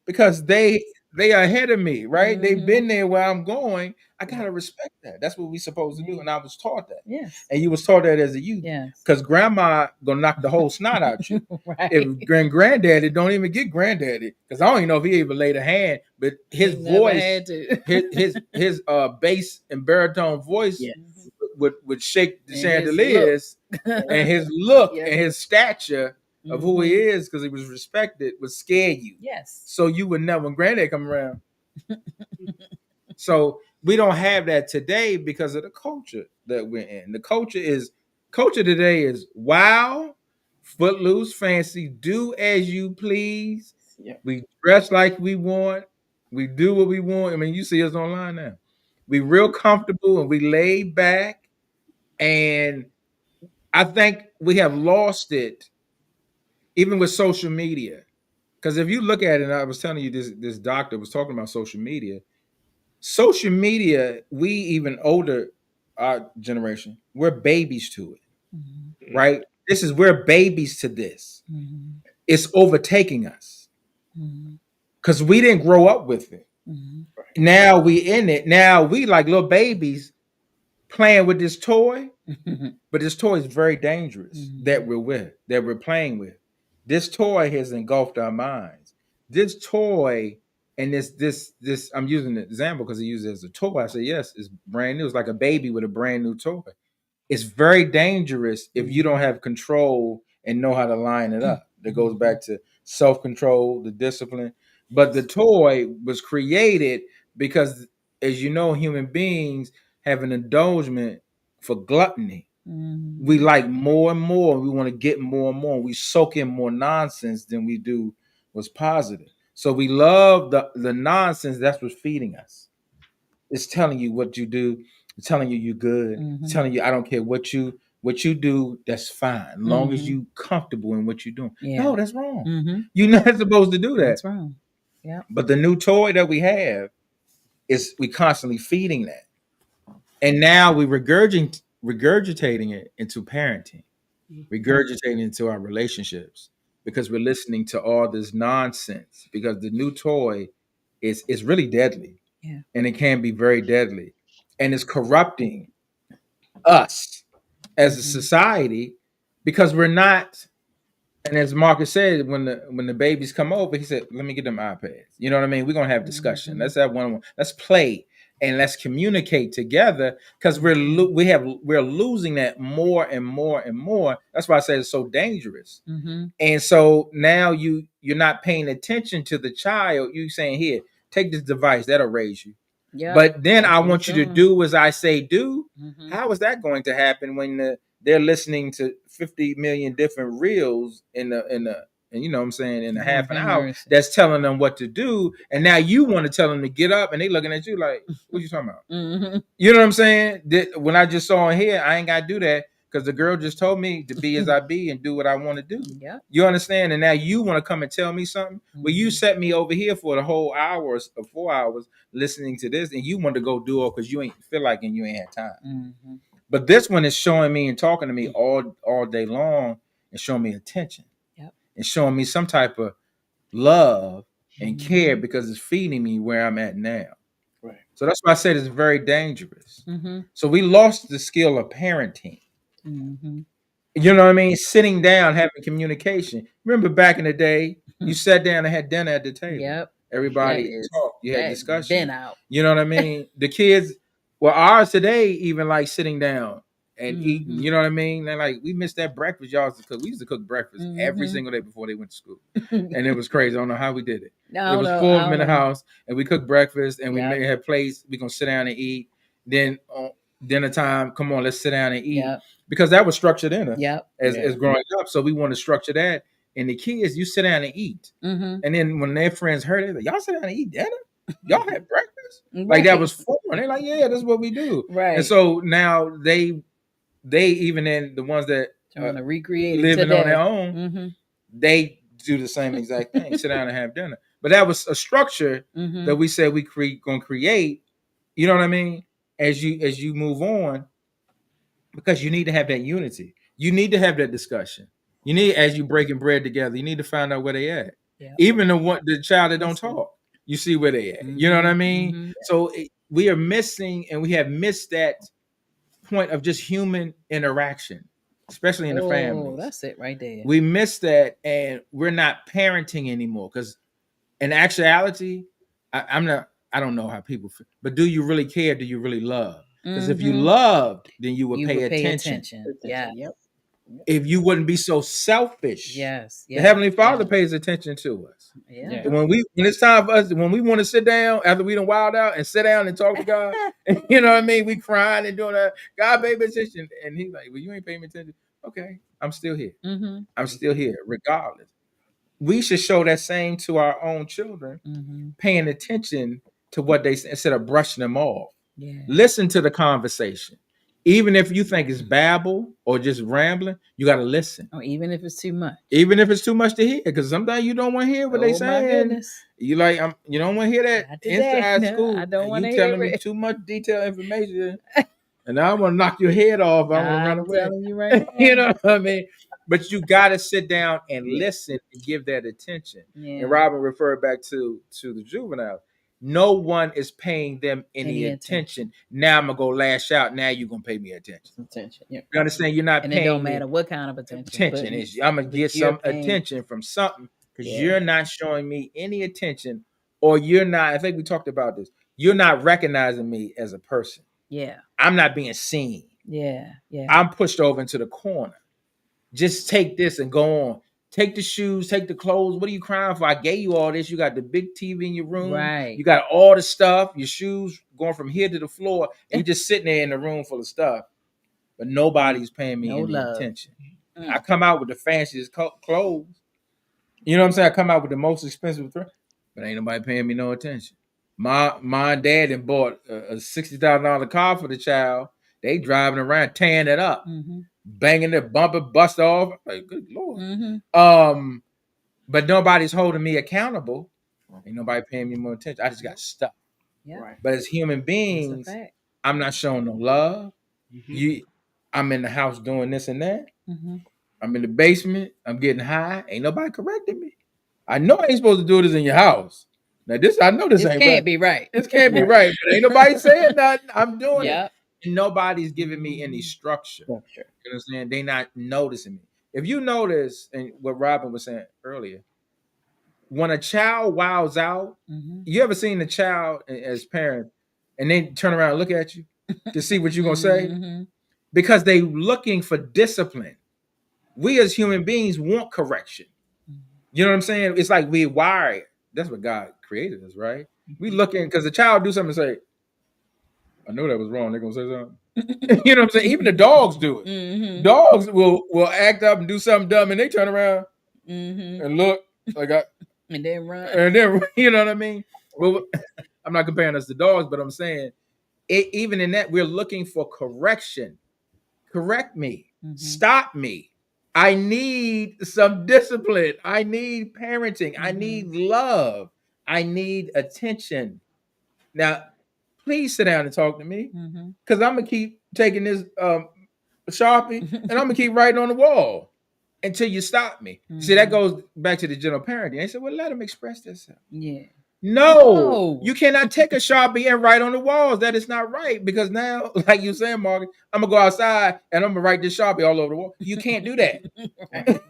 because they are ahead of me, right? They've been there where I'm going. I gotta respect that. That's what we supposed to do, and I was taught that. Yes. And you was taught that as a youth, Yes. because grandma gonna knock the whole snot out you. Right. If granddaddy don't even get granddaddy, because I don't even know if he even laid a hand, but his He never voice, had to. his bass and baritone voice. Yes. Would shake the And his chandeliers, and his look Yes. and his stature of who he is, because he was respected, would scare you. Yes. So you would never, when granddad come around. So we don't have that today because of the culture that we're in. The culture today is wild, footloose, fancy, do as you please. Yeah. We dress like we want. We do what we want. I mean, you see us online now. We real comfortable and we laid back. And I think we have lost it, even with social media. Because if you look at it, and I was telling you this doctor was talking about social media. Social media, we even older, our generation, we're babies to it, right? We're babies to this. It's overtaking us because we didn't grow up with it. Now we in it. Now we like little babies playing with this toy, but this toy is very dangerous that we're playing with. This toy has engulfed our minds. This toy and this I'm using the example because he uses it as a toy. I say yes, it's brand new. It's like a baby with a brand new toy. It's very dangerous if you don't have control and know how to line it up. That goes back to self-control, the discipline. But the toy was created because, as you know, human beings have an indulgence for gluttony. We like more and more. We want to get more and more. We soak in more nonsense than we do what's positive. So we love the nonsense. That's what's feeding us. It's telling you what you do. It's telling you you're good. It's telling you I don't care what you do. That's fine, as long as you comfortable in what you're doing. Yeah. No, that's wrong. You're not supposed to do that. That's wrong. Yeah. But the new toy that we have is we constantly feeding that, and now we regurgitating it into parenting, regurgitating into our relationships. because we're listening to all this nonsense. Because the new toy is really deadly, Yeah. and it can be very deadly, and it's corrupting us as a Mhm. society because we're not. And as Marcus said, when the babies come over, he said, "Let me get them iPads." You know what I mean? We're gonna have discussion. Mhm. Let's have one. Let's play and let's communicate together because we're losing that more and more and more. That's why I say it's so dangerous. Mhm. And so now you're not paying attention to the child. You saying, "Here, take this device. That'll raise you." Yep. But then That's I what want it's you to doing. do as I say do. Mhm. How is that going to happen when they're listening to 50 million different reels and you know what I'm saying in a half an Have hour mercy. that's telling them what to do, and now you want to tell them to get up, and they looking at you like, "What you talking about?" Mhm. You know what I'm saying? When I just saw in here, I ain't gotta do that because the girl just told me to be as I be and do what I want to do. Yep. You understand? And now you want to come and tell me something? Well, you Mhm. set me over here for the whole hour or 4 hours listening to this, and you want to go do it because you ain't feel like and you ain't had time. Mhm. But this one is showing me and talking to me all day long and showing me attention. Yep. And showing me some type of love and care Mhm. because it's feeding me where I'm at now. Right. So that's why I said it's very dangerous. Mhm. So we lost the skill of parenting. Mhm. You know what I mean? Sitting down, having communication. Remember back in the day, you sat down and had dinner at the table. Yep. That Everybody is talked. You had that discussion. been out. You know what I mean? The kids, well, ours today even like sitting down and eating. Mhm. You know what I mean? They're like, we missed that breakfast y'all used to cook. We used to cook breakfast every Mhm. single day before they went to school, and it was crazy. I don't know how we did it. I It don't was know. full I of them in don't the know. house, and we cooked breakfast, and we Yep. had plates. We gonna sit down and eat. Then on dinner time, come on, let's sit down and eat Yep. because that was structured in us Yep. as Yeah. growing up. So we want to structure that. And the kids, you sit down and eat. Mhm. And then when their friends heard it, like, y'all sit down and eat dinner? Y'all had breakfast? Like Right. that was fun. They're like, yeah, that's what we do. And Right. so now they even in the ones that Trying to recreate it living on their today. own, Mhm. they do the same exact thing. Sit down and have dinner. But that was a structure that Mhm. we said we gonna create. You know what I mean? As you move on, because you need to have that unity. You need to have that discussion. You need, as you breaking bread together, you need to find out where they at. Yep. Even the child that don't Listen. talk, you see where they at. You know what I Mhm. mean? Mhm. So we are missing, and we have missed that point of just human interaction, especially in the Oh, families. that's it right there. We miss that, and we're not parenting anymore. Because in actuality, I'm not. I don't know how people feel, but do you really care? Do you really love? Because if you Mhm. loved, then you would You pay would pay attention. attention. Yeah. Yep. If you wouldn't be so selfish. Yes. The Yes. Heavenly Father Yes. pays attention to us. Yeah. Yeah. And when it's time for us, when we want to sit down after we done wild out and sit down and talk to God, you know what I mean? We crying and doing that. God pay me attention. And he's like, well, you ain't paying me attention. Okay, I'm still here. Mhm. I'm still here, regardless. We should show that same to our own children, Mhm. paying attention to what they say instead of brushing them off. Yeah. Listen to the conversation. Even if you think it's babble or just rambling, you got to listen. Or even if it's too much. Even if it's too much to hear, because sometimes you don't want to hear what they Oh my saying. goodness. You like, you don't want to hear that Not today. inside No, scoop. I don't and want to you hear telling me it. too much detailed information, and I want to knock your head off. I want to run I'm away. telling you right You now. know what I mean? But you got to sit down and listen and give that attention. Yeah. And Robin referred back to the juvenile. No one is paying them any Any attention. Now I'm gonna go lash out. Now you're gonna pay me attention. Attention. Yep. You understand? You're not And it paying don't me matter what kind of attention. attention. I'm gonna but get you're some paying. attention from something because Yeah. you're not showing me any attention, or you're not. I think we talked about this. You're not recognizing me as a person. Yeah. I'm not being seen. Yeah. Yeah. I'm pushed over into the corner. Just take this and go on. Take the shoes, take the clothes. What are you crying for? I gave you all this. You got the big TV in your room. Right. You got all the stuff, your shoes going from here to the floor, and you're just sitting there in the room full of stuff. But nobody's paying me No any love. attention. Mm. I come out with the fanciest clothes. You know what I'm saying? I come out with the most expensive but ain't nobody paying me no attention. My dad had bought a $60,000 car for the child. They driving around tearing it up, banging the bumper, bust off. Like, good Lord. But nobody's holding me accountable. Ain't nobody paying me more attention. I just got stuck. Yeah. Right. But as human That's a beings, fact. I'm not showing no love. Mhm. I'm in the house doing this and that. I'm in the basement. I'm getting high. Ain't nobody correcting me. I know I ain't supposed to do this in your house. Now I know this This ain't can't right. be right. This can't be right. But ain't nobody saying nothing. I'm doing it. Yep. And nobody's giving me any structure. Structure. You know what I'm saying? They not noticing me. If you notice, and what Robin was saying earlier, when a child wows out, Mhm. you ever seen the child as parent, and they turn around and look at you to see what you're gonna say? Mhm. Because they looking for discipline. We as human beings want correction. You know what I'm saying? It's like we wired. That's what God created us, right? We looking because the child do something and say, I know that was wrong. They're gonna say something. You know what I'm saying? Even the dogs do it. Mhm. Dogs will act up and do something dumb, and they turn around Mhm. and look like And then run. and then you know what I mean. But I'm not comparing us to dogs, but I'm saying even in that we're looking for correction. Correct me. Mhm. Stop me. I need some discipline. I need parenting. I need love. I need attention. Now, please sit down and talk to me Mhm. because I'm gonna keep taking this Sharpie and I'm gonna keep writing on the wall until you stop me. See, that goes back to the general parenting. They said, well, let them express themselves. Yeah. No, No. you cannot take a Sharpie and write on the walls. That is not right because now, like you saying, Morgan, I'm gonna go outside and I'm gonna write this Sharpie all over the wall. You can't do that.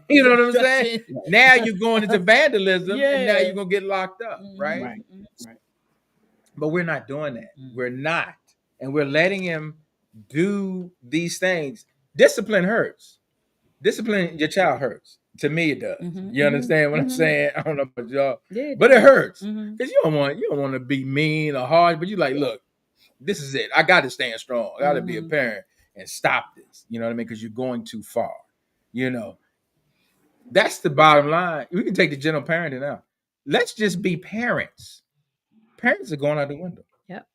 You know what I'm saying? Now you're going into vandalism and now Yeah. you're gonna get locked up, right? Right. Right. But we're not doing that. Mhm. We're not. And we're letting him do these things. Discipline hurts. Discipline your child hurts. To me, it does. Mhm, You understand what I'm mhm. saying? I don't know about y'all, Yeah, but it hurts Mhm. because you don't want to be mean or hard. But you like, look, this is it. I got to stand strong. I got to be a Mhm. parent and stop this. You know what I mean? Because you're going too far. You know, that's the bottom line. We can take the general parenting out. Let's just be parents. Parents are going out the window. Yep.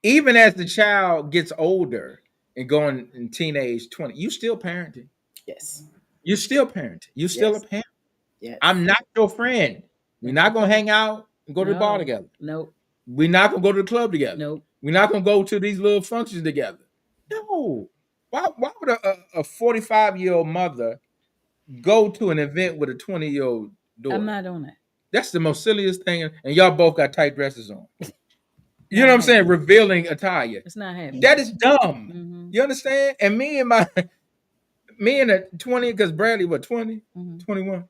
Even as the child gets older and going in teenage 20, you still parenting. Yes. You're still parenting. You're still Yes. a parent. Yes. I'm not your friend. We're not gonna hang out and go to the bar No. together. Nope. We're not gonna go to the club together. Nope. We're not gonna go to these little functions together. No. Why would a 45-year-old mother go to an event with a 20-year-old daughter? I'm not on that. That's the most silliest thing. And y'all both got tight dresses on. You know Not what I'm saying? happening. Revealing attire. It's not happening. That is dumb. Mhm. You understand? And me and a 20, because Bradley, what, 20, Mhm. 21?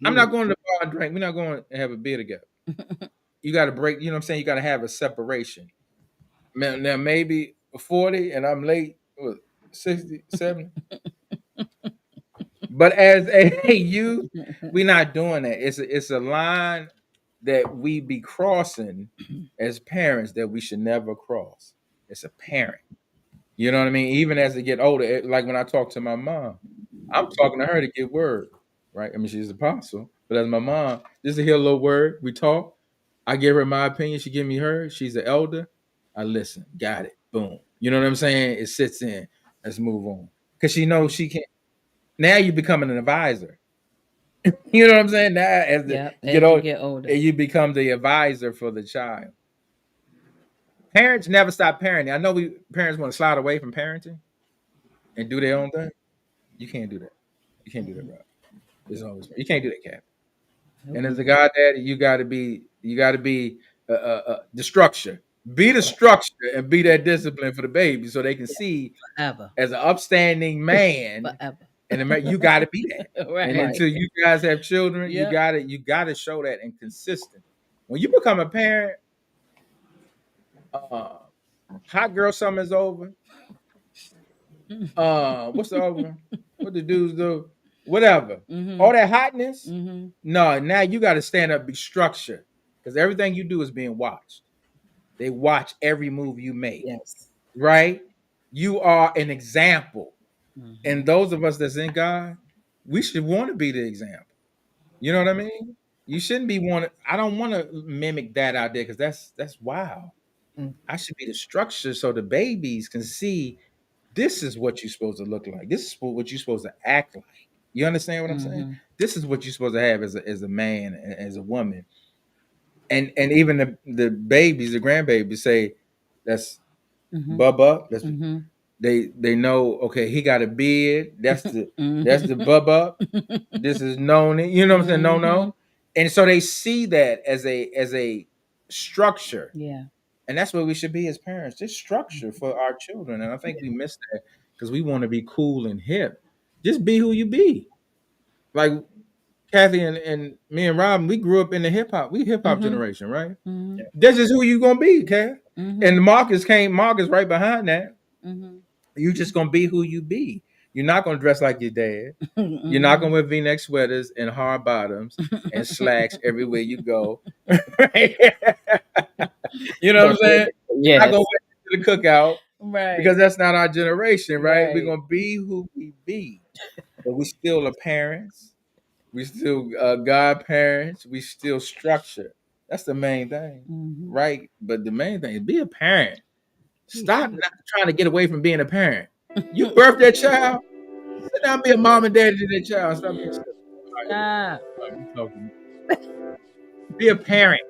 I'm not going to the bar and drink. We're not going to have a beer together. You got to break, you know what I'm saying? You got to have a separation. Now, maybe 40 and I'm late, what, 60, 70? But as a youth, we're not doing that. It's a line that we be crossing as parents that we should never cross. It's a parent. You know what I mean? Even as they get older, like when I talk to my mom, I'm talking to her to get word, right? I mean, she's an apostle, but as my mom, just to hear a little word, we talk. I give her my opinion. She give me hers. She's the elder. I listen. Got it. Boom. You know what I'm saying? It sits in. Let's move on. Because she knows she can't. Now you're becoming an advisor. You know what I'm saying? Now as Yep. you As get you older, get older. you become the advisor for the child. Parents never stop parenting. I know parents want to slide away from parenting and do their own thing. You can't do that. You can't do that, bro. It's always you can't do that, Cap. And as a goddaddy, you got to be the structure. Be the structure and be that discipline for the baby, so they can see Forever. as an upstanding man. Forever. And you got to be that. Right. And until you guys have children, Yep. you got to show that and consistent. When you become a parent, hot girl summer is over. What's the other one? What the dudes do? Whatever. Mhm. All that hotness. Mhm. No, now you got to stand up, be structured, because everything you do is being watched. They watch every move you make, Yes. right? You are an example, Mhm. and those of us that's in God, we should want to be the example. You know what I mean? You shouldn't be wanting. I don't want to mimic that out there because that's wild. Mm. I should be the structure so the babies can see this is what you're supposed to look like. This is what you're supposed to act like. You understand what I'm saying? Mhm. This is what you're supposed to have as a man, as a woman. And even the babies, the grandbabies say, that's Mhm. Bubba, that's Mhm. They know, okay, he got a beard. That's the bub up. This is Noni. You know what I'm saying? No. And so they see that as a structure. Yeah. And that's what we should be as parents, just structure for our children. And I think we miss that because we want to be cool and hip. Just be who you be. Like Kathy and me and Robin, we grew up in the hip hop generation, right? This is who you gonna be, Kath. And Marcus right behind that. You just gonna be who you be. You're not gonna dress like your dad. You're not gonna wear V-neck sweaters and hard bottoms and slacks everywhere you go. You know what I'm saying? Yes. Not gonna wear to the cookout, Right. because that's not our generation, right? Right. We're gonna be who we be, but we still are parents. We still godparents. We still structure. That's the main thing, right? But the main thing is be a parent. Stop not trying to get away from being a parent. You birthed that child. Sit down, be a mom and daddy to that child. Stop being Be a parent.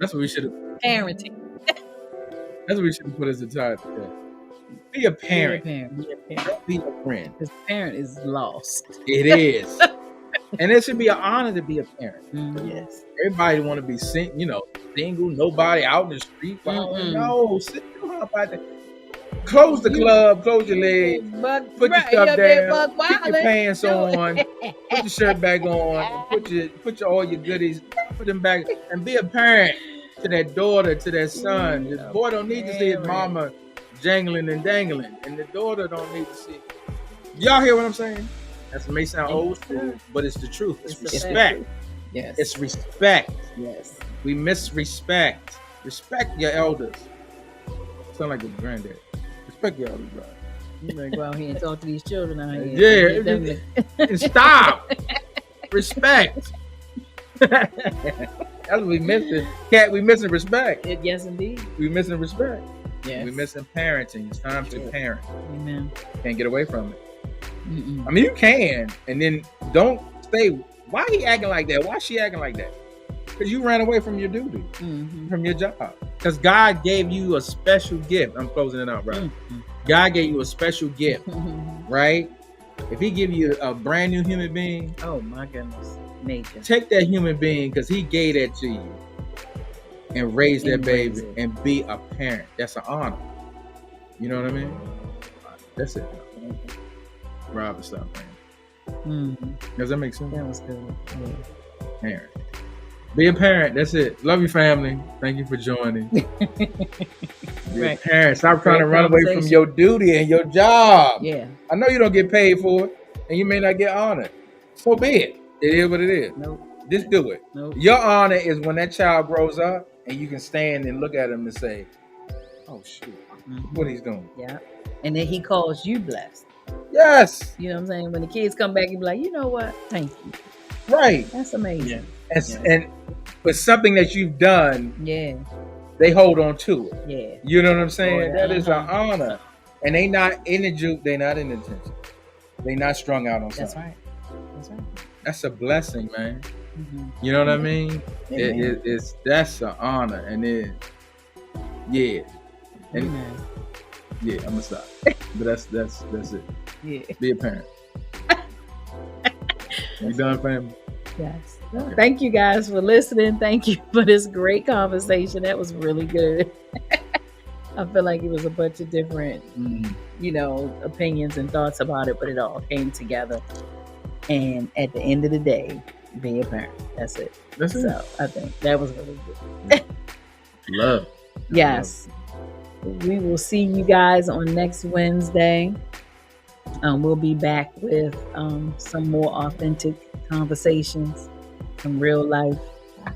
That's what we should have. Parenting. That's what we should have put as a title. Be a parent. Be a parent. Don't be a friend. Because parent is lost. It is. And it should be an honor to be a parent. Yes. Everybody want to be single, nobody out in the street. No, sit down about that. Close the club, close your legs, put your stuff down, keep your pants on, put your shirt back on, and put all your goodies, put them back, and be a parent to that daughter, to that son. The boy don't need to see his mama jangling and dangling, and the daughter don't need to see. Y'all hear what I'm saying? That may sound old school, but it's the truth. It's respect. Yes. It's respect. Yes. We misrespect. Respect your elders. Sound like a granddad. Respect your elders, bro. You better go out here and talk to these children out here. Yeah. And stop. Respect. That's what we missing. Cat, we missing respect. Yes, indeed. We missing respect. Yes. We missing parenting. It's time to parent. Amen. Can't get away from it. I mean, you can, and then don't stay. Why he acting like that? Why she acting like that? Because you ran away from your duty, from your job. Because God gave you a special gift. I'm closing it out, right? God gave you a special gift, right? If he give you a brand new human being, oh my goodness, nature. Take that human being because he gave that to you, and raise that baby and be a parent. That's an honor. You know what I mean? That's it. Rob, stop, man. Does that make sense? That was good. Yeah. Parent. Be a parent. That's it. Love you, family. Thank you for joining. Be a parent. Stop trying to run away from your duty and your job. Yeah. I know you don't get paid for it, and you may not get honored. So be it. It is what it is. Nope. Just do it. Nope. Your honor is when that child grows up and you can stand and look at him and say, "Oh shoot, what he's doing." Yeah. And then he calls you blessed. Yes. You know what I'm saying? When the kids come back, you be like, you know what? Thank you. Right. That's amazing. Yeah. And with something that you've done, they hold on to it. Yeah. You know what I'm saying? Oh, yeah. That is an honor. And they not in the juke, they not in the tension. They not strung out on something. That's right. That's right. That's a blessing, man. You know what I mean? That's an honor. And then and I'm gonna stop. But that's it. Yeah. Be a parent. You done, family? Yes. Well, thank you guys for listening. Thank you for this great conversation. That was really good. I feel like it was a bunch of different, opinions and thoughts about it, but it all came together. And at the end of the day, be a parent. That's it. So I think that was really good. Love. Yes. We will see you guys on next Wednesday. We'll be back with some more authentic conversations, some real life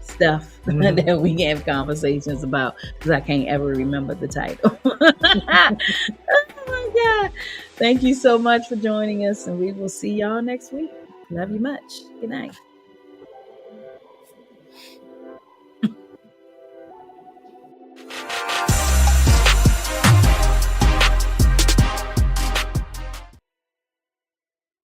stuff that we have conversations about, because I can't ever remember the title. Oh my God. Thank you so much for joining us, and we will see y'all next week. Love you much. Good night.